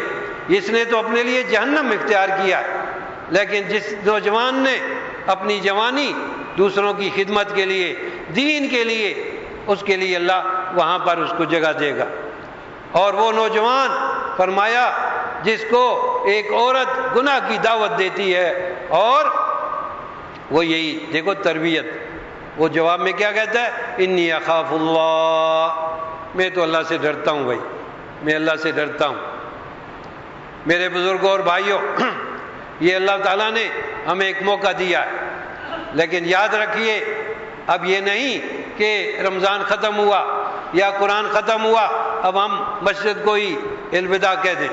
S1: اس نے تو اپنے لیے جہنم اختیار کیا ہے۔ لیکن جس نوجوان نے اپنی جوانی دوسروں کی خدمت کے لیے، دین کے لیے، اس کے لیے اللہ وہاں پر اس کو جگہ دے گا۔ اور وہ نوجوان فرمایا جس کو ایک عورت گناہ کی دعوت دیتی ہے، اور وہ یہی دیکھو تربیت، وہ جواب میں کیا کہتا ہے؟ انی اخاف اللہ، میں تو اللہ سے ڈرتا ہوں بھائی، میں اللہ سے ڈرتا ہوں۔ میرے بزرگوں اور بھائیوں، یہ اللہ تعالیٰ نے ہمیں ایک موقع دیا ہے، لیکن یاد رکھیے اب یہ نہیں کہ رمضان ختم ہوا یا قرآن ختم ہوا اب ہم مسجد کو ہی الوداع کہہ دیں۔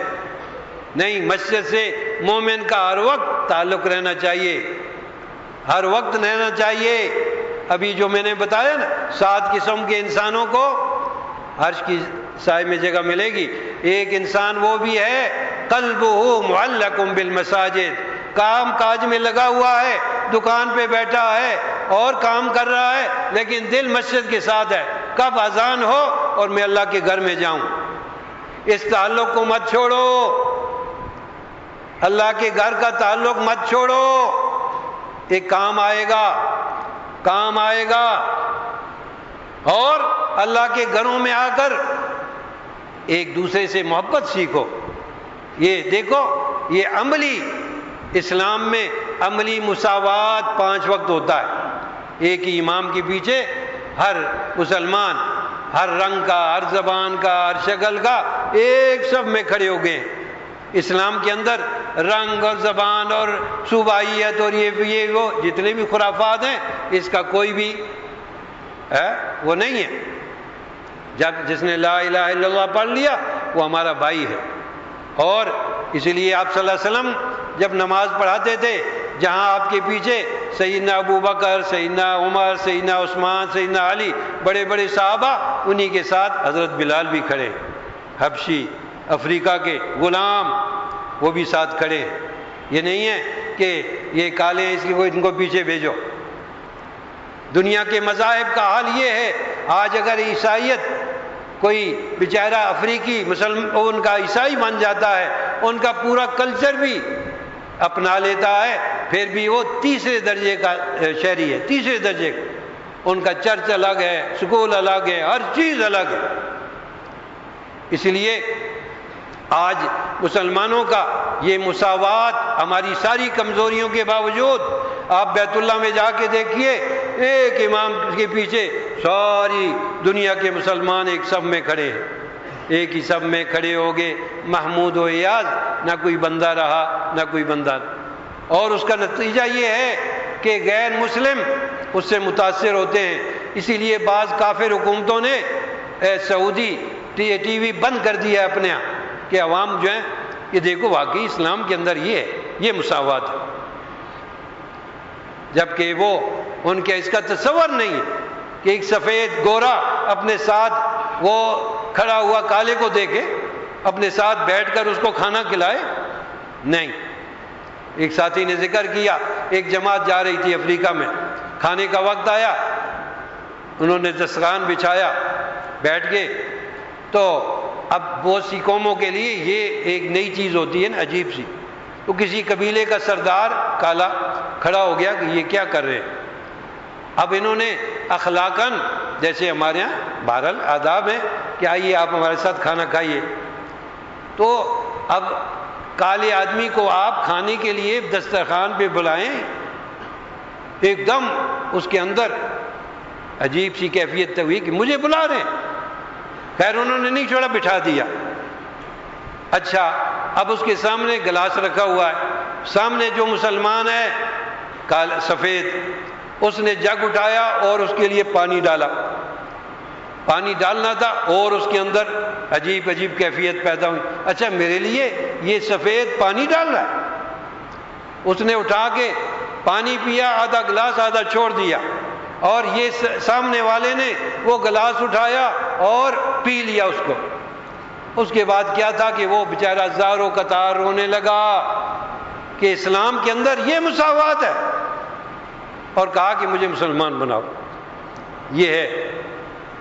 S1: نہیں، مسجد سے مومن کا ہر وقت تعلق رہنا چاہیے، ہر وقت رہنا چاہیے۔ ابھی جو میں نے بتایا نا 7 قسم کے انسانوں کو عرش کی سائے میں جگہ ملے گی۔ ایک انسان وہ بھی ہے قلبہ معلق بالمساجد، کام کاج میں لگا ہوا ہے، دکان پہ بیٹھا ہے اور کام کر رہا ہے، لیکن دل مسجد کے ساتھ ہے، کب اذان ہو اور میں اللہ کے گھر میں جاؤں۔ اس تعلق کو مت چھوڑو، اللہ کے گھر کا تعلق مت چھوڑو۔ ایک کام آئے گا، کام آئے گا، اور اللہ کے گھروں میں آ کر ایک دوسرے سے محبت سیکھو۔ یہ دیکھو، یہ عملی اسلام میں عملی مساوات 5 وقت ہوتا ہے۔ ایک ہی امام کے پیچھے ہر مسلمان ہر رنگ کا، ہر زبان کا، ہر شکل کا ایک صف میں کھڑے ہو گئے۔ اسلام کے اندر رنگ اور زبان اور صوبائیت اور یہ وہ جتنے بھی خرافات ہیں، اس کا کوئی بھی وہ نہیں ہے۔ جب جس نے لا الہ الا اللہ پڑھ لیا وہ ہمارا بھائی ہے۔ اور اسی لیے آپ صلی اللہ علیہ وسلم جب نماز پڑھاتے تھے، جہاں آپ کے پیچھے سیدنا ابو بکر، سیدنا عمر، سیدنا عثمان، سیدنا علی، بڑے بڑے صحابہ، انہی کے ساتھ حضرت بلال بھی کھڑے، حبشی افریقہ کے غلام، وہ بھی ساتھ کھڑے ہیں۔ یہ نہیں ہے کہ یہ کالے ہیں اس لیے ان کو پیچھے بھیجو۔ دنیا کے مذاہب کا حال یہ ہے، آج اگر عیسائیت کوئی بیچارہ افریقی مسلم ان کا عیسائی بن جاتا ہے، ان کا پورا کلچر بھی اپنا لیتا ہے، پھر بھی وہ 3 درجے کا شہری ہے، 3 درجے کا۔ ان کا چرچ الگ ہے، سکول الگ ہے، ہر چیز الگ ہے۔ اس لیے آج مسلمانوں کا یہ مساوات ہماری ساری کمزوریوں کے باوجود، آپ بیت اللہ میں جا کے دیکھیے، ایک امام کے پیچھے ساری دنیا کے مسلمان ایک صف میں کھڑے ہیں، ایک ہی صف میں کھڑے ہو گئے۔ محمود و ایاز، نہ کوئی بندہ رہا نہ کوئی بندہ، اور اس کا نتیجہ یہ ہے کہ غیر مسلم اس سے متاثر ہوتے ہیں۔ اسی لیے بعض کافر حکومتوں نے سعودی ٹی وی بند کر دیا ہے اپنے یہاں، کہ عوام جو ہیں یہ دیکھو واقعی اسلام کے اندر یہ ہے، یہ مساوات ہے، جبکہ وہ ان کے اس کا تصور نہیں ہے کہ ایک سفید گورا اپنے ساتھ وہ کھڑا ہوا کالے کو دیکھے، اپنے ساتھ بیٹھ کر اس کو کھانا کھلائے۔ نہیں، ایک ساتھی نے ذکر کیا، ایک جماعت جا رہی تھی افریقہ میں، کھانے کا وقت آیا، انہوں نے دسترخوان بچھایا، بیٹھ گئے، تو اب بہت سی قوموں کے لیے یہ ایک نئی چیز ہوتی ہے نا، عجیب سی۔ تو کسی قبیلے کا سردار کالا کھڑا ہو گیا کہ یہ کیا کر رہے ہیں۔ اب انہوں نے اخلاقاً، جیسے ہمارے یہاں بہرحال آداب ہے کہ آئیے آپ ہمارے ساتھ کھانا کھائیے، تو اب کالے آدمی کو آپ کھانے کے لیے دسترخوان پہ بلائیں، ایک دم اس کے اندر عجیب سی کیفیت ہوئی کہ مجھے بلا رہے ہیں۔ خیر انہوں نے نہیں چھوڑا، بٹھا دیا۔ اچھا، اب اس کے سامنے گلاس رکھا ہوا ہے، سامنے جو مسلمان ہے کالا سفید، اس نے جگ اٹھایا اور اس کے لیے پانی ڈالا، پانی ڈالنا تھا، اور اس کے اندر عجیب عجیب کیفیت پیدا ہوئی۔ اچھا میرے لیے یہ سفید پانی ڈال رہا ہے۔ اس نے اٹھا کے پانی پیا، آدھا گلاس آدھا چھوڑ دیا، اور یہ سامنے والے نے وہ گلاس اٹھایا اور پی لیا اس کو۔ اس کے بعد کیا تھا کہ وہ بیچارہ زاروں قطار رونے لگا کہ اسلام کے اندر یہ مساوات ہے، اور کہا کہ مجھے مسلمان بناؤ۔ یہ ہے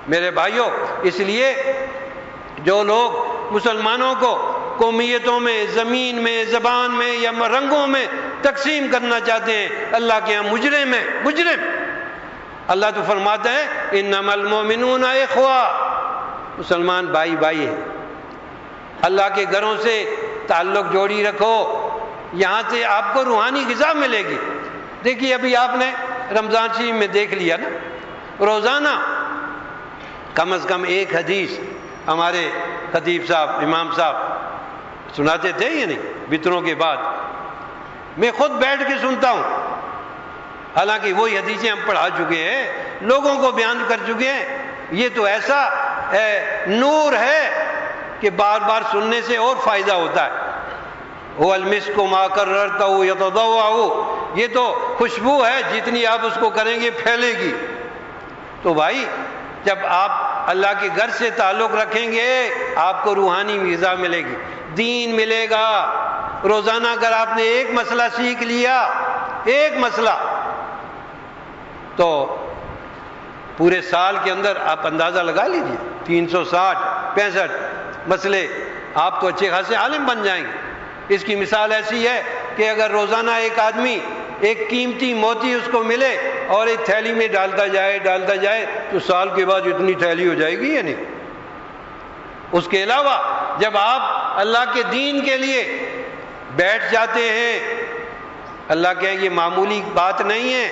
S1: میرے بھائیوں، اس لیے جو لوگ مسلمانوں کو قومیتوں میں، زمین میں، زبان میں یا رنگوں میں تقسیم کرنا چاہتے ہیں، اللہ کے ہاں مجرم ہے، مجرم۔ اللہ تو فرماتا ہے انما المؤمنون اخوہ، مسلمان بھائی بھائی ہیں۔ اللہ کے گھروں سے تعلق جوڑی رکھو، یہاں سے آپ کو روحانی غذا ملے گی۔ دیکھیے ابھی آپ نے رمضان شریف میں دیکھ لیا نا، روزانہ کم از کم ایک حدیث ہمارے خطیب صاحب، امام صاحب سناتے تھے یا نہیں؟ وطروں کے بعد میں خود بیٹھ کے سنتا ہوں، حالانکہ وہی حدیثیں ہم پڑھا چکے ہیں، لوگوں کو بیان کر چکے ہیں۔ یہ تو ایسا نور ہے کہ بار بار سننے سے اور فائدہ ہوتا ہے۔ وہ المسک ما کررتہ یتضوع، یہ تو خوشبو ہے، جتنی آپ اس کو کریں گے پھیلے گی۔ تو بھائی جب آپ اللہ کے گھر سے تعلق رکھیں گے آپ کو روحانی غذا ملے گی، دین ملے گا۔ روزانہ اگر آپ نے ایک مسئلہ سیکھ لیا، ایک مسئلہ، تو پورے سال کے اندر آپ اندازہ لگا لیجئے 360 65 مسئلے، آپ تو اچھے خاصے عالم بن جائیں گے۔ اس کی مثال ایسی ہے کہ اگر روزانہ ایک آدمی ایک قیمتی موتی اس کو ملے اور ایک تھیلی میں ڈالتا جائے تو سال کے بعد اتنی تھیلی ہو جائے گی یا نہیں؟ اس کے علاوہ جب آپ اللہ کے دین کے لیے بیٹھ جاتے ہیں، اللہ کہیں یہ معمولی بات نہیں ہے۔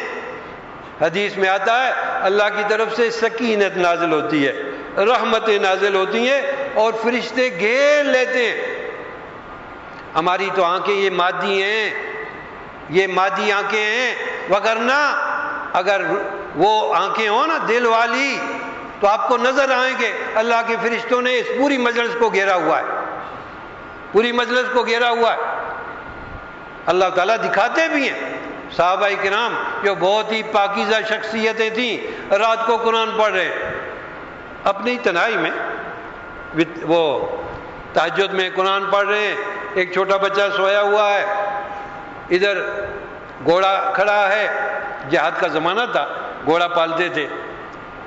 S1: حدیث میں آتا ہے اللہ کی طرف سے سکینت نازل ہوتی ہے، رحمتیں نازل ہوتی ہیں اور فرشتے گھیر لیتے ہیں۔ ہماری تو آنکھیں یہ مادی ہیں، یہ مادی آنکھیں ہیں، وگرنہ اگر وہ آنکھیں ہوں نا دل والی تو آپ کو نظر آئیں گے اللہ کے فرشتوں نے اس پوری مجلس کو گھیرا ہوا ہے، پوری مجلس کو گھیرا ہوا ہے۔ اللہ تعالیٰ دکھاتے بھی ہیں۔ صحابہ کرام جو بہت ہی پاکیزہ شخصیتیں تھیں، رات کو قرآن پڑھ رہے اپنی تنہائی میں، وہ تہجد میں قرآن پڑھ رہے ہیں، ایک چھوٹا بچہ سویا ہوا ہے، ادھر گھوڑا کھڑا ہے، جہاد کا زمانہ تھا، گھوڑا پالتے تھے،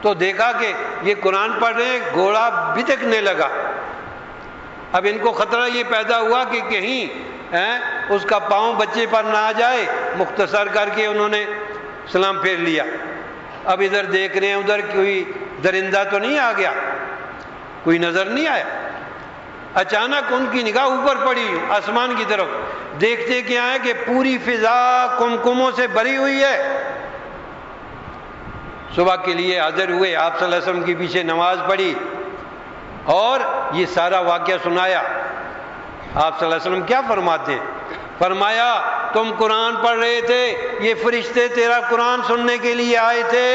S1: تو دیکھا کہ یہ قرآن پڑھ رہے ہیں، گھوڑا بھٹکنے لگا۔ اب ان کو خطرہ یہ پیدا ہوا کہ کہیں اس کا پاؤں بچے پر نہ آ جائے، مختصر کر کے انہوں نے سلام پھیر لیا۔ اب ادھر دیکھ رہے ہیں ادھر کوئی درندہ تو نہیں آ گیا، کوئی نظر نہیں آیا۔ اچانک ان کی نگاہ اوپر پڑی آسمان کی طرف، دیکھتے کیا ہے کہ پوری فضا کمکموں سے بھری ہوئی ہے۔ صبح کے لیے حاضر ہوئے، آپ صلی اللہ علیہ وسلم کے پیچھے نماز پڑھی اور یہ سارا واقعہ سنایا۔ آپ صلی اللہ علیہ وسلم کیا فرماتے ہیں؟ فرمایا تم قرآن پڑھ رہے تھے، یہ فرشتے تیرا قرآن سننے کے لیے آئے تھے،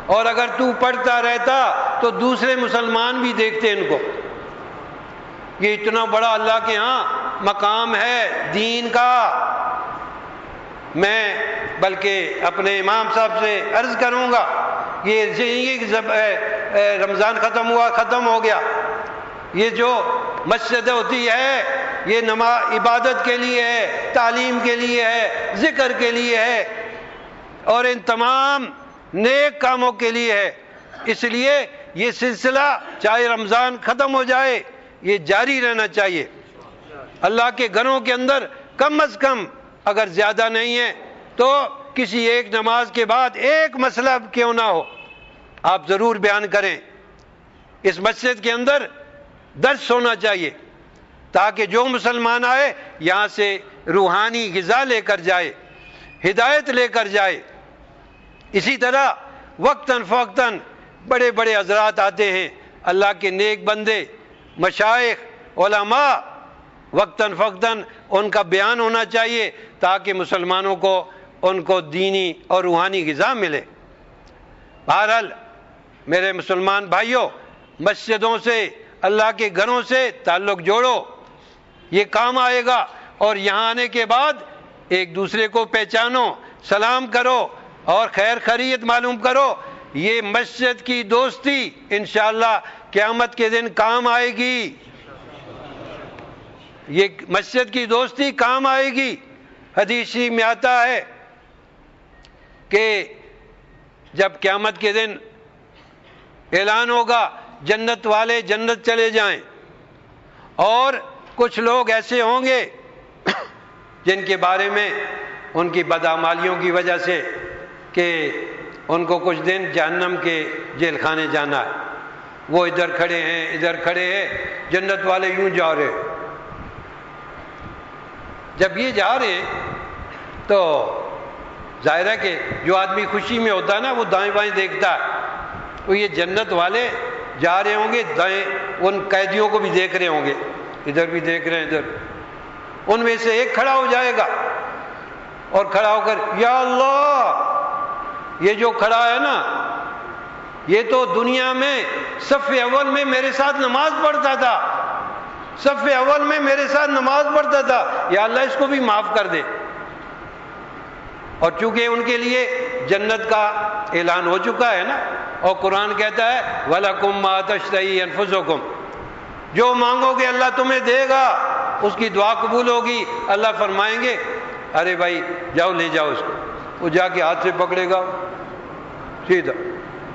S1: اور اگر تو پڑھتا رہتا تو دوسرے مسلمان بھی دیکھتے ان کو۔ یہ اتنا بڑا اللہ کے ہاں مقام ہے دین کا۔ میں بلکہ اپنے امام صاحب سے عرض کروں گا، یہ رمضان ختم ہو گیا، یہ جو مسجد ہوتی ہے یہ نماز عبادت کے لیے ہے، تعلیم کے لیے ہے، ذکر کے لیے ہے، اور ان تمام نیک کاموں کے لیے ہے۔ اس لیے یہ سلسلہ چاہے رمضان ختم ہو جائے یہ جاری رہنا چاہیے۔ اللہ کے گھروں کے اندر کم از کم اگر زیادہ نہیں ہے تو کسی ایک نماز کے بعد ایک مسئلہ کیوں نہ ہو آپ ضرور بیان کریں۔ اس مسجد کے اندر درس ہونا چاہیے تاکہ جو مسلمان آئے یہاں سے روحانی غذا لے کر جائے، ہدایت لے کر جائے۔ اسی طرح وقتاً فوقتاً بڑے بڑے حضرات آتے ہیں، اللہ کے نیک بندے، مشائخ، علماء، وقتاً فوقتاً ان کا بیان ہونا چاہیے تاکہ مسلمانوں کو ان کو دینی اور روحانی غذا ملے۔ بہرحال میرے مسلمان بھائیوں، مسجدوں سے، اللہ کے گھروں سے تعلق جوڑو، یہ کام آئے گا، اور یہاں آنے کے بعد ایک دوسرے کو پہچانو، سلام کرو اور خیر خیریت معلوم کرو۔ یہ مسجد کی دوستی انشاءاللہ قیامت کے دن کام آئے گی، یہ مسجد کی دوستی کام آئے گی۔ حدیث میں آتا ہے کہ جب قیامت کے دن اعلان ہوگا جنت والے جنت چلے جائیں، اور کچھ لوگ ایسے ہوں گے جن کے بارے میں ان کی بدعمالیوں کی وجہ سے کہ ان کو کچھ دن جہنم کے جیل خانے جانا ہے، وہ ادھر کھڑے ہیں ادھر کھڑے ہیں، جنت والے یوں جا رہے. جب یہ جا رہے تو ظاہر ہے کہ جو آدمی خوشی میں ہوتا ہے نا وہ دائیں بائیں دیکھتا ہے، تو یہ جنت والے جا رہے ہوں گے دائیں، ان قیدیوں کو بھی دیکھ رہے ہوں گے، ادھر بھی دیکھ رہے ہیں ادھر. ان میں سے ایک کھڑا ہو جائے گا اور کھڑا ہو کر یا اللہ، یہ جو کھڑا ہے نا یہ تو دنیا میں صف اول میں میرے ساتھ نماز پڑھتا تھا، صف اول میں میرے ساتھ نماز پڑھتا تھا، یا اللہ اس کو بھی معاف کر دے. اور چونکہ ان کے لیے جنت کا اعلان ہو چکا ہے نا، اور قرآن کہتا ہے وَلَكُمْ مَا تَشْتَهِي أَنفُسُكُمْ، جو مانگو گے اللہ تمہیں دے گا، اس کی دعا قبول ہوگی. اللہ فرمائیں گے ارے بھائی جاؤ لے جاؤ اس کو، وہ جا کے ہاتھ سے پکڑے گا سیدھا.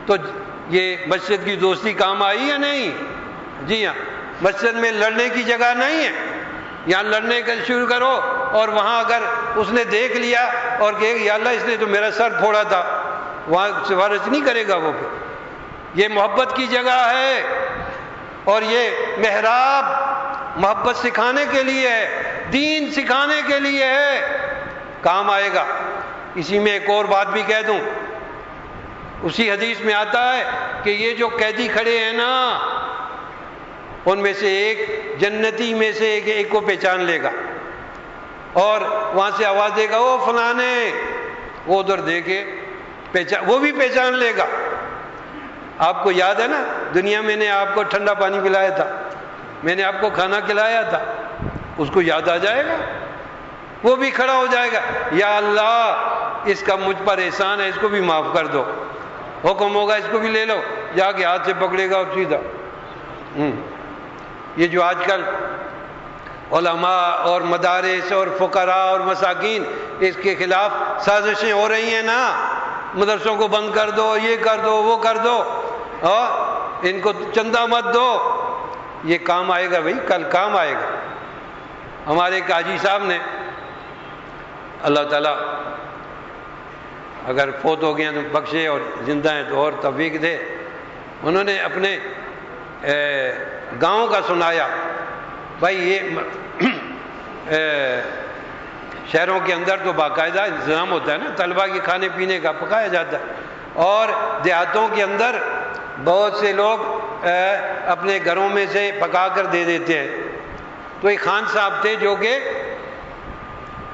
S1: تو یہ مسجد کی دوستی کام آئی یا نہیں؟ جی ہاں، مسجد میں لڑنے کی جگہ نہیں ہے. یہاں لڑنے کا شروع کرو اور وہاں اگر اس نے دیکھ لیا اور کہے یا اللہ اس نے تو میرا سر پھوڑا تھا، وہاں سفارش نہیں کرے گا وہ. پھر یہ محبت کی جگہ ہے اور یہ محراب محبت سکھانے کے لیے ہے، دین سکھانے کے لیے ہے، کام آئے گا. اسی میں ایک اور بات بھی کہہ دوں، اسی حدیث میں آتا ہے کہ یہ جو قیدی کھڑے ہیں نا ان میں سے ایک جنتی میں سے ایک کو پہچان لے گا اور وہاں سے آواز دے گا او فلانے، وہ ادھر دیکھے وہ بھی پہچان لے گا. آپ کو یاد ہے نا دنیا میں نے آپ کو ٹھنڈا پانی پلایا تھا، میں نے آپ کو کھانا کھلایا تھا، اس کو یاد آ جائے گا، وہ بھی کھڑا ہو جائے گا یا اللہ اس کا مجھ پر احسان ہے، اس کو بھی معاف کر دو. حکم ہوگا اس کو بھی لے لو، جا کے ہاتھ سے پکڑے گا اور سیدھا. یہ جو آج کل علماء اور مدارس اور فقراء اور مساکین اس کے خلاف سازشیں ہو رہی ہیں نا، مدرسوں کو بند کر دو، یہ کر دو، وہ کر دو، ان کو چندہ مت دو، یہ کام آئے گا بھائی، کل کام آئے گا. ہمارے قاضی صاحب نے، اللہ تعالیٰ اگر فوت ہو گئے ہیں تو بخشے اور زندہ ہیں تو اور توفیق دے، انہوں نے اپنے گاؤں کا سنایا. بھائی یہ شہروں کے اندر تو باقاعدہ انتظام ہوتا ہے نا طلبہ کے کھانے پینے کا، پکایا جاتا ہے، اور دیہاتوں کے اندر بہت سے لوگ اپنے گھروں میں سے پکا کر دے دیتے ہیں. تو ایک خان صاحب تھے جو کہ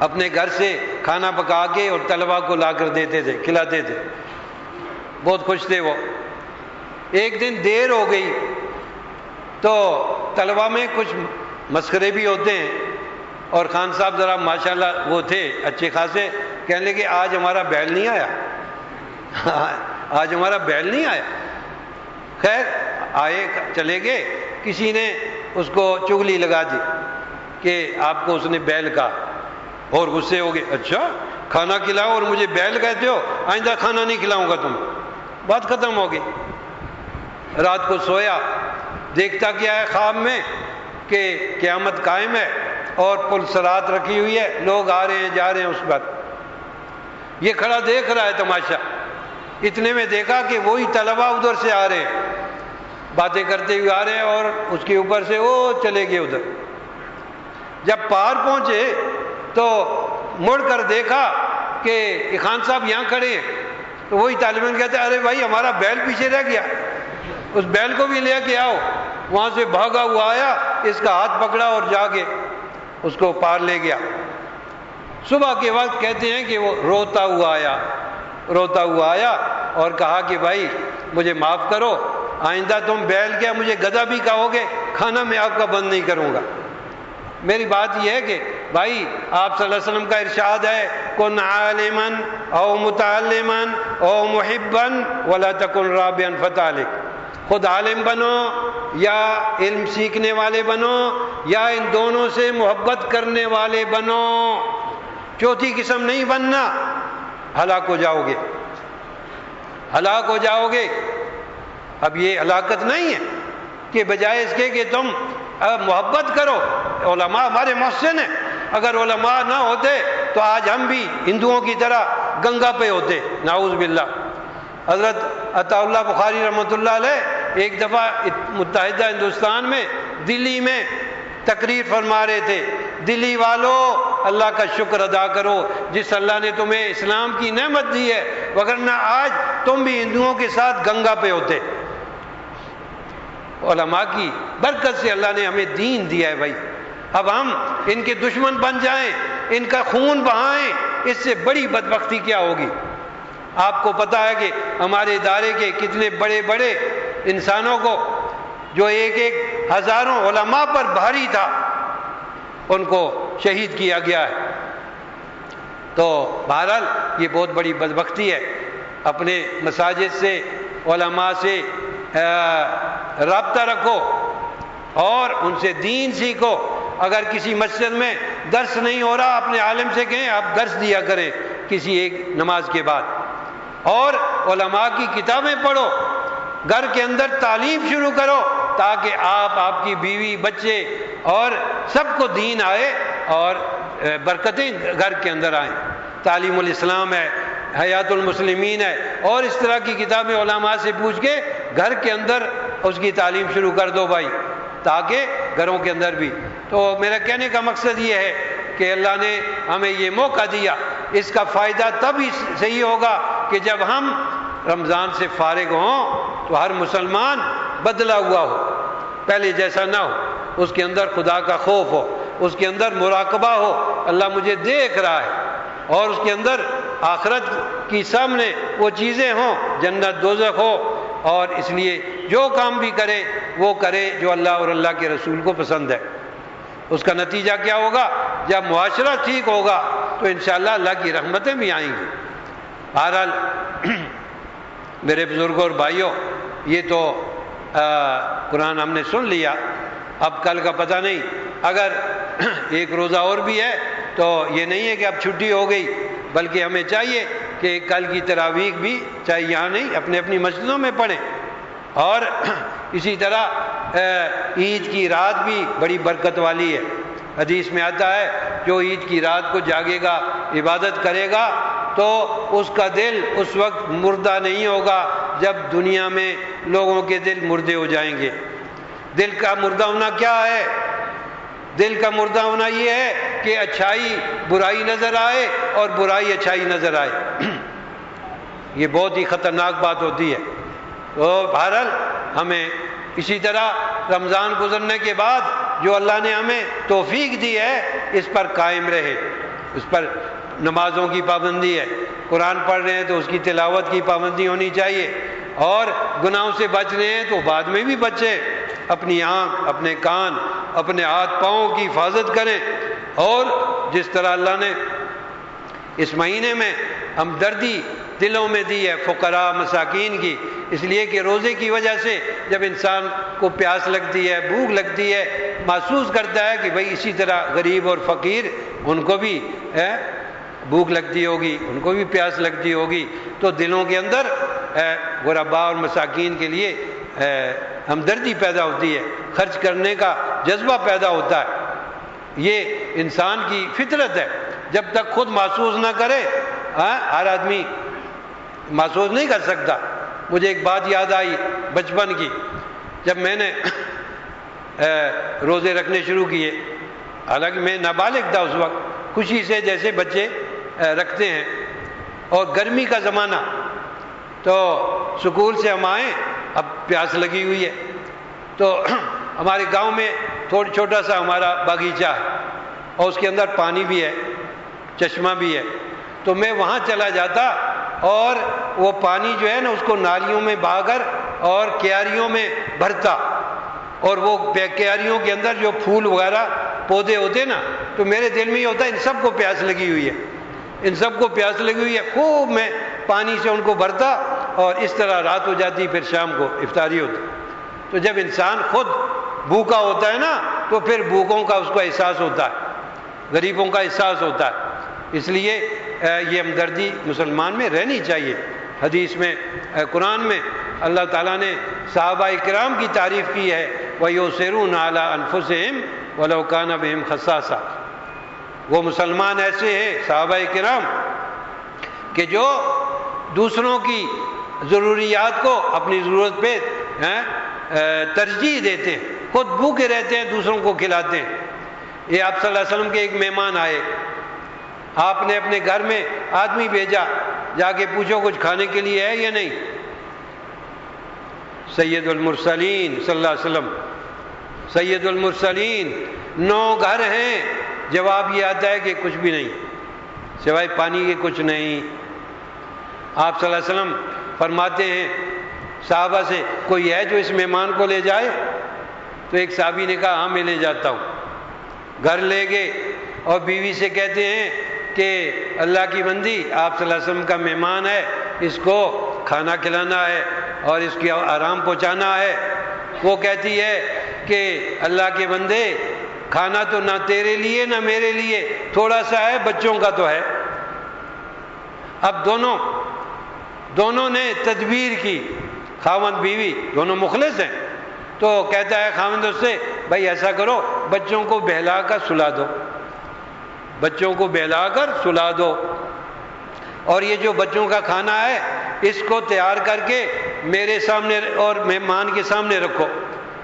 S1: اپنے گھر سے کھانا پکا کے اور طلبہ کو لا کر دیتے تھے، کھلاتے تھے، بہت خوش تھے وہ. ایک دن دیر ہو گئی تو طلبہ میں کچھ مسخرے بھی ہوتے ہیں، اور خان صاحب ذرا ماشاءاللہ وہ تھے اچھے خاصے، کہنے لگے آج ہمارا بیل نہیں آیا، آج ہمارا بیل نہیں آیا. خیر آئے چلے گئے، کسی نے اس کو چغلی لگا دی کہ آپ کو اس نے بیل کہا، اور غصے ہو گئے، اچھا کھانا کھلاؤ اور مجھے بیل کہتے ہو، آئندہ کھانا نہیں کھلاؤں گا تم. بات ختم ہو گئی. رات کو سویا، دیکھتا کیا ہے خواب میں کہ قیامت قائم ہے اور پل صراط رکھی ہوئی ہے، لوگ آ رہے ہیں جا رہے ہیں اس پر. یہ کھڑا دیکھ رہا ہے تماشا. اتنے میں دیکھا کہ وہی طلبہ ادھر سے آ رہے ہیں، باتیں کرتے ہوئے آ رہے ہیں، اور اس کے اوپر سے وہ چلے گئے ادھر. جب پار پہنچے تو مڑ کر دیکھا کہ خان صاحب یہاں کھڑے ہیں، تو وہی طالب علم کہتے ہیں ارے بھائی ہمارا بیل پیچھے رہ گیا، اس بیل کو بھی لے کے آؤ. وہاں سے بھاگا ہوا آیا، اس کا ہاتھ پکڑا اور جا کے اس کو پار لے گیا. صبح کے وقت کہتے ہیں کہ وہ روتا ہوا آیا اور کہا کہ بھائی مجھے معاف کرو، آئندہ تم بیل کیا مجھے گدھا بھی کہو گے، کھانا میں آپ کا بند نہیں کروں گا. میری بات یہ ہے کہ بھائی آپ صلی اللہ علیہ وسلم کا ارشاد ہے کن عالما او متعلما او محبا ولا تکن رابعا فتالک. خود عالم بنو یا علم سیکھنے والے بنو یا ان دونوں سے محبت کرنے والے بنو، چوتھی قسم نہیں بننا، ہلاک ہو جاؤ گے، ہلاک ہو جاؤ گے. اب یہ ہلاکت نہیں ہے کہ بجائے اس کے کہ تم محبت کرو، علماء ہمارے محسن ہیں، اگر علماء نہ ہوتے تو آج ہم بھی ہندوؤں کی طرح گنگا پہ ہوتے، نعوذ باللہ۔ حضرت عطا اللہ بخاری رحمۃ اللہ علیہ ایک دفعہ متحدہ ہندوستان میں دلی میں تقریر فرما رہے تھے، دلی والو اللہ کا شکر ادا کرو جس اللہ نے تمہیں اسلام کی نعمت دی ہے، وگرنہ آج تم بھی ہندوؤں کے ساتھ گنگا پہ ہوتے۔ علماء کی برکت سے اللہ نے ہمیں دین دیا ہے بھائی، اب ہم ان کے دشمن بن جائیں، ان کا خون بہائیں، اس سے بڑی بدبختی کیا ہوگی؟ آپ کو پتا ہے کہ ہمارے ادارے کے کتنے بڑے بڑے انسانوں کو جو ایک ایک ہزاروں علماء پر بھاری تھا ان کو شہید کیا گیا ہے۔ تو بہرحال یہ بہت بڑی بدبختی ہے۔ اپنے مساجد سے علماء سے رابطہ رکھو اور ان سے دین سیکھو۔ اگر کسی مسجد میں درس نہیں ہو رہا اپنے عالم سے کہیں آپ درس دیا کریں کسی ایک نماز کے بعد، اور علماء کی کتابیں پڑھو، گھر کے اندر تعلیم شروع کرو تاکہ آپ کی بیوی بچے اور سب کو دین آئے اور برکتیں گھر کے اندر آئیں۔ تعلیم الاسلام ہے، حیات المسلمین ہے، اور اس طرح کی کتابیں علماء سے پوچھ کے گھر کے اندر اس کی تعلیم شروع کر دو بھائی، تاکہ گھروں کے اندر بھی۔ تو میرا کہنے کا مقصد یہ ہے کہ اللہ نے ہمیں یہ موقع دیا، اس کا فائدہ تب ہی صحیح ہوگا کہ جب ہم رمضان سے فارغ ہوں تو ہر مسلمان بدلا ہوا ہو، پہلے جیسا نہ ہو، اس کے اندر خدا کا خوف ہو، اس کے اندر مراقبہ ہو، اللہ مجھے دیکھ رہا ہے، اور اس کے اندر آخرت کی سامنے وہ چیزیں ہوں، جنت دوزخ ہو، اور اس لیے جو کام بھی کرے وہ کرے جو اللہ اور اللہ کے رسول کو پسند ہے۔ اس کا نتیجہ کیا ہوگا؟ جب معاشرہ ٹھیک ہوگا تو انشاءاللہ اللہ کی رحمتیں بھی آئیں گی۔ بہرحال میرے بزرگوں اور بھائیوں، یہ تو قرآن ہم نے سن لیا، اب کل کا پتہ نہیں، اگر ایک روزہ اور بھی ہے تو یہ نہیں ہے کہ اب چھٹی ہو گئی، بلکہ ہمیں چاہیے کہ کل کی تراویح بھی چاہے یہاں نہیں اپنی اپنی مسجدوں میں پڑھیں، اور اسی طرح عید کی رات بھی بڑی برکت والی ہے۔ حدیث میں آتا ہے جو عید کی رات کو جاگے گا، عبادت کرے گا، تو اس کا دل اس وقت مردہ نہیں ہوگا جب دنیا میں لوگوں کے دل مردے ہو جائیں گے۔ دل کا مردہ ہونا کیا ہے؟ دل کا مردہ ہونا یہ ہے کہ اچھائی برائی نظر آئے اور برائی اچھائی نظر آئے۔ یہ بہت ہی خطرناک بات ہوتی ہے۔ تو بہرحال ہمیں اسی طرح رمضان گزرنے کے بعد جو اللہ نے ہمیں توفیق دی ہے اس پر قائم رہے، اس پر نمازوں کی پابندی ہے، قرآن پڑھ رہے ہیں تو اس کی تلاوت کی پابندی ہونی چاہیے، اور گناہوں سے بچ رہے ہیں تو بعد میں بھی بچے، اپنی آنکھ، اپنے کان، اپنے ہاتھ پاؤں کی حفاظت کریں، اور جس طرح اللہ نے اس مہینے میں ہمدردی دلوں میں دی ہے فقراء مساکین کی، اس لیے کہ روزے کی وجہ سے جب انسان کو پیاس لگتی ہے، بھوک لگتی ہے، محسوس کرتا ہے کہ بھئی اسی طرح غریب اور فقیر ان کو بھی بھوک لگتی ہوگی، ان کو بھی پیاس لگتی ہوگی، تو دلوں کے اندر غرباء اور مساکین کے لیے ہمدردی پیدا ہوتی ہے، خرچ کرنے کا جذبہ پیدا ہوتا ہے۔ یہ انسان کی فطرت ہے، جب تک خود محسوس نہ کرے ہر آدمی محسوس نہیں کر سکتا۔ مجھے ایک بات یاد آئی بچپن کی، جب میں نے روزے رکھنے شروع کیے، حالانکہ میں نابالغ تھا اس وقت، خوشی سے جیسے بچے رکھتے ہیں، اور گرمی کا زمانہ، تو سکول سے ہم آئے، اب پیاس لگی ہوئی ہے، تو ہمارے گاؤں میں چھوٹا سا ہمارا باغیچہ ہے، اور اس کے اندر پانی بھی ہے، چشمہ بھی ہے، تو میں وہاں چلا جاتا اور وہ پانی جو ہے نا اس کو نالیوں میں بہا کر اور کیاریوں میں بھرتا، اور وہ کیاریوں کے اندر جو پھول وغیرہ پودے ہوتے نا، تو میرے دل میں یہ ہوتا ہے ان سب کو پیاس لگی ہوئی ہے، ان سب کو پیاس لگی ہوئی ہے، خوب میں پانی سے ان کو بھرتا، اور اس طرح رات ہو جاتی، پھر شام کو افطاری ہوتی۔ تو جب انسان خود بھوکا ہوتا ہے نا تو پھر بھوکوں کا اس کو احساس ہوتا ہے، غریبوں کا احساس ہوتا ہے، اس لیے یہ ہمدردی مسلمان میں رہنی چاہیے۔ حدیث میں قرآن میں اللہ تعالیٰ نے صحابہ کرام کی تعریف کی ہے وَيُؤْثِرُونَ عَلَىٰ أَنفُسِهِمْ وَلَوْ كَانَ بِهِمْ خَصَاصَةٌ۔ وہ مسلمان ایسے ہیں صحابہ کرام کہ جو دوسروں کی ضروریات کو اپنی ضرورت پہ ترجیح دیتے ہیں، خود بھوکے رہتے ہیں، دوسروں کو کھلاتے ہیں۔ یہ آپ صلی اللہ علیہ وسلم کے ایک مہمان آئے، آپ نے اپنے گھر میں آدمی بھیجا، جا کے پوچھو کچھ کھانے کے لیے ہے یا نہیں۔ سید المرسلین صلی اللہ علیہ وسلم، سید المرسلین، 9 گھر ہیں، جواب یہ آتا ہے کہ کچھ بھی نہیں، سوائے پانی کے کچھ نہیں۔ آپ صلی اللہ علیہ وسلم فرماتے ہیں صحابہ سے، کوئی ہے جو اس مہمان کو لے جائے؟ تو ایک صحابی نے کہا ہاں میں لے جاتا ہوں۔ گھر لے گئے اور بیوی سے کہتے ہیں کہ اللہ کی بندی، آپ صلی اللہ علیہ وسلم کا مہمان ہے، اس کو کھانا کھلانا ہے اور اس کی آرام پہنچانا ہے۔ وہ کہتی ہے کہ اللہ کے بندے، کھانا تو نہ تیرے لیے نہ میرے لیے، تھوڑا سا ہے، بچوں کا تو ہے۔ اب دونوں نے تدبیر کی، خاوند بیوی دونوں مخلص ہیں، تو کہتا ہے خاوند اس سے، بھائی ایسا کرو بچوں کو بہلا کر سلا دو، بچوں کو بہلا کر سلا دو، اور یہ جو بچوں کا کھانا ہے اس کو تیار کر کے میرے سامنے اور مہمان کے سامنے رکھو،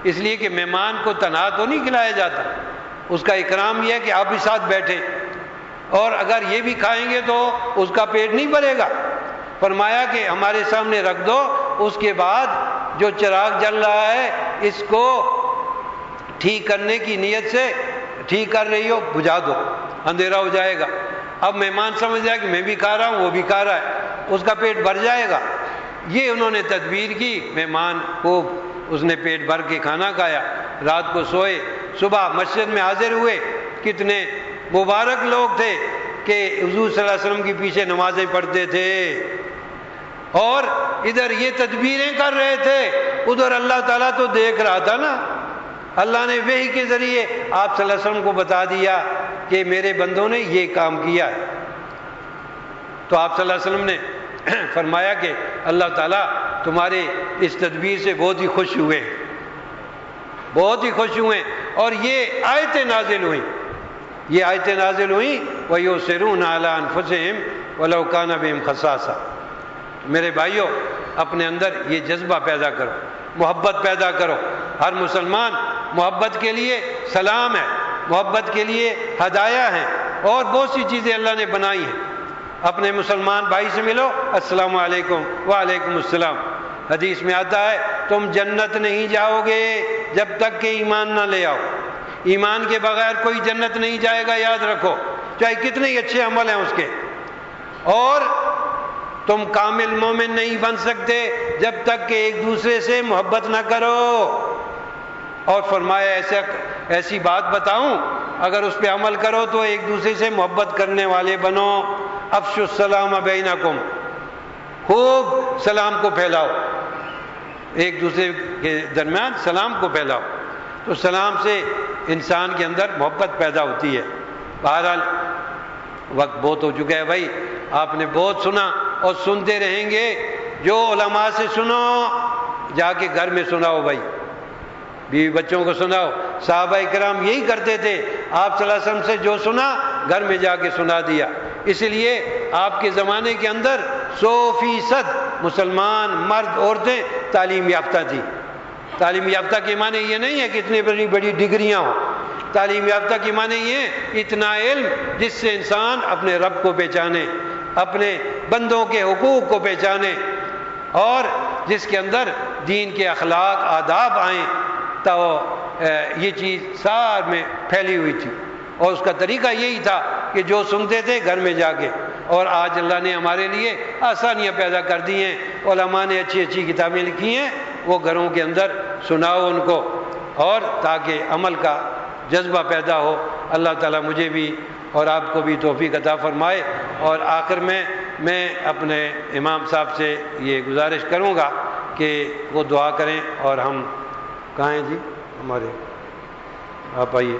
S1: اس لیے کہ مہمان کو تنہا تو نہیں کھلایا جاتا، اس کا اکرام یہ ہے کہ آپ بھی ساتھ بیٹھیں، اور اگر یہ بھی کھائیں گے تو اس کا پیٹ نہیں بھرے گا۔ فرمایا کہ ہمارے سامنے رکھ دو، اس کے بعد جو چراغ جل رہا ہے اس کو ٹھیک کرنے کی نیت سے ٹھیک کر رہی ہو، بجھا دو، اندھیرا ہو جائے گا۔ اب مہمان سمجھ جائے کہ میں بھی کھا رہا ہوں وہ بھی کھا رہا ہے، اس کا پیٹ بھر جائے گا۔ یہ انہوں نے تدبیر کی، مہمان کو اس نے پیٹ بھر کے کھانا کھایا، رات کو سوئے، صبح مسجد میں حاضر ہوئے۔ کتنے مبارک لوگ تھے کہ حضور صلی اللہ علیہ وسلم کے پیچھے نمازیں پڑھتے تھے، اور ادھر یہ تدبیریں کر رہے تھے، ادھر اللہ تعالیٰ تو دیکھ رہا تھا نا۔ اللہ نے وحی کے ذریعے آپ صلی اللہ علیہ وسلم کو بتا دیا کہ میرے بندوں نے یہ کام کیا ہے۔ تو آپ صلی اللہ علیہ وسلم نے فرمایا کہ اللہ تعالیٰ تمہارے اس تدبیر سے بہت ہی خوش ہوئے، بہت ہی خوش ہوئے، اور یہ آیتیں نازل ہوئیں، یہ آیتیں نازل ہوئیں وَيُؤْثِرُونَ عَلَىٰ أَنفُسِهِمْ وَلَوْ كَانَ بِهِمْ خَصَاصَةٌ۔ میرے بھائیوں، اپنے اندر یہ جذبہ پیدا کرو، محبت پیدا کرو۔ ہر مسلمان محبت کے لیے سلام ہے، محبت کے لیے ہدایہ ہیں، اور بہت سی چیزیں اللہ نے بنائی ہیں۔ اپنے مسلمان بھائی سے ملو، السلام علیکم، وعلیکم السلام۔ حدیث میں آتا ہے تم جنت نہیں جاؤ گے جب تک کہ ایمان نہ لے آؤ، ایمان کے بغیر کوئی جنت نہیں جائے گا، یاد رکھو، چاہے کتنے ہی اچھے عمل ہیں اس کے۔ اور تم کامل مومن نہیں بن سکتے جب تک کہ ایک دوسرے سے محبت نہ کرو۔ اور فرمایا ایسی بات بتاؤں، اگر اس پہ عمل کرو تو ایک دوسرے سے محبت کرنے والے بنو۔ افشوا السلام بینکم، خوب سلام کو پھیلاؤ، ایک دوسرے کے درمیان سلام کو پھیلاؤ، تو سلام سے انسان کے اندر محبت پیدا ہوتی ہے۔ بہرحال وقت بہت ہو چکا ہے بھائی، آپ نے بہت سنا اور سنتے رہیں گے۔ جو علماء سے سنو جا کے گھر میں سناؤ بھائی، بیوی بچوں کو سناؤ۔ صحابہ کرام یہی کرتے تھے، آپ صلی اللہ علیہ وسلم سے جو سنا گھر میں جا کے سنا دیا۔ اس لیے آپ کے زمانے کے اندر 100% مسلمان مرد عورتیں تعلیم یافتہ تھی۔ تعلیم یافتہ کے معنی یہ نہیں ہے کہ اتنی بڑی بڑی ڈگریاں ہوں، تعلیم یافتہ کے معنی یہ ہے اتنا علم جس سے انسان اپنے رب کو پہچانے، اپنے بندوں کے حقوق کو پہچانے، اور جس کے اندر دین کے اخلاق آداب آئیں، تو یہ چیز سار میں پھیلی ہوئی تھی، اور اس کا طریقہ یہی تھا کہ جو سنتے تھے گھر میں جا کے۔ اور آج اللہ نے ہمارے لیے آسانیاں پیدا کر دی ہیں، علماء نے اچھی اچھی کتابیں لکھی ہیں، وہ گھروں کے اندر سناؤ ان کو، اور تاکہ عمل کا جذبہ پیدا ہو۔ اللہ تعالیٰ مجھے بھی اور آپ کو بھی توفیق عطا فرمائے۔ اور آخر میں اپنے امام صاحب سے یہ گزارش کروں گا کہ وہ دعا کریں، اور ہم کہاں ہیں جی ہمارے، آپ آئیے،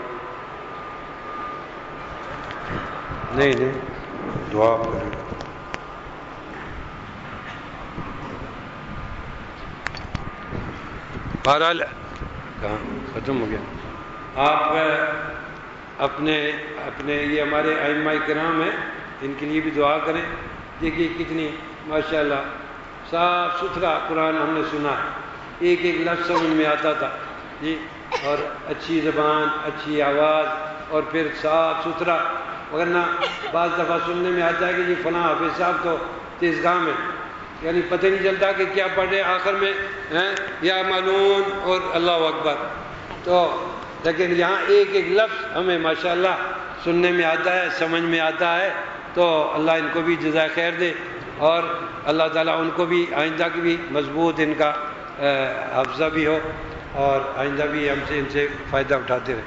S1: نہیں دعا کریں۔ بہرحال کہاں ختم ہو گیا. آپ اپنے یہ ہمارے ائمہ کرام ہیں، ان کے لیے بھی دعا کریں. دیکھیے کتنی ماشاءاللہ صاف ستھرا قرآن ہم نے سنا ہے، ایک ایک لفظ سمجھ میں آتا تھا جی، اور اچھی زبان، اچھی آواز، اور پھر صاف ستھرا. ورنہ بعض دفعہ سننے میں آتا ہے کہ جی فلاں حافظ صاحب تو تیز گام ہے، یعنی پتہ نہیں چلتا کہ کیا پڑھے آخر میں یا معلوم اور اللہ اکبر. تو لیکن یہاں ایک ایک لفظ ہمیں ماشاءاللہ سننے میں آتا ہے، سمجھ میں آتا ہے. تو اللہ ان کو بھی جزائے خیر دے، اور اللہ تعالیٰ ان کو بھی آئندہ کی بھی مضبوط ان کا حافظہ بھی ہو، اور آئندہ بھی ہم سے ان سے فائدہ اٹھاتے رہے.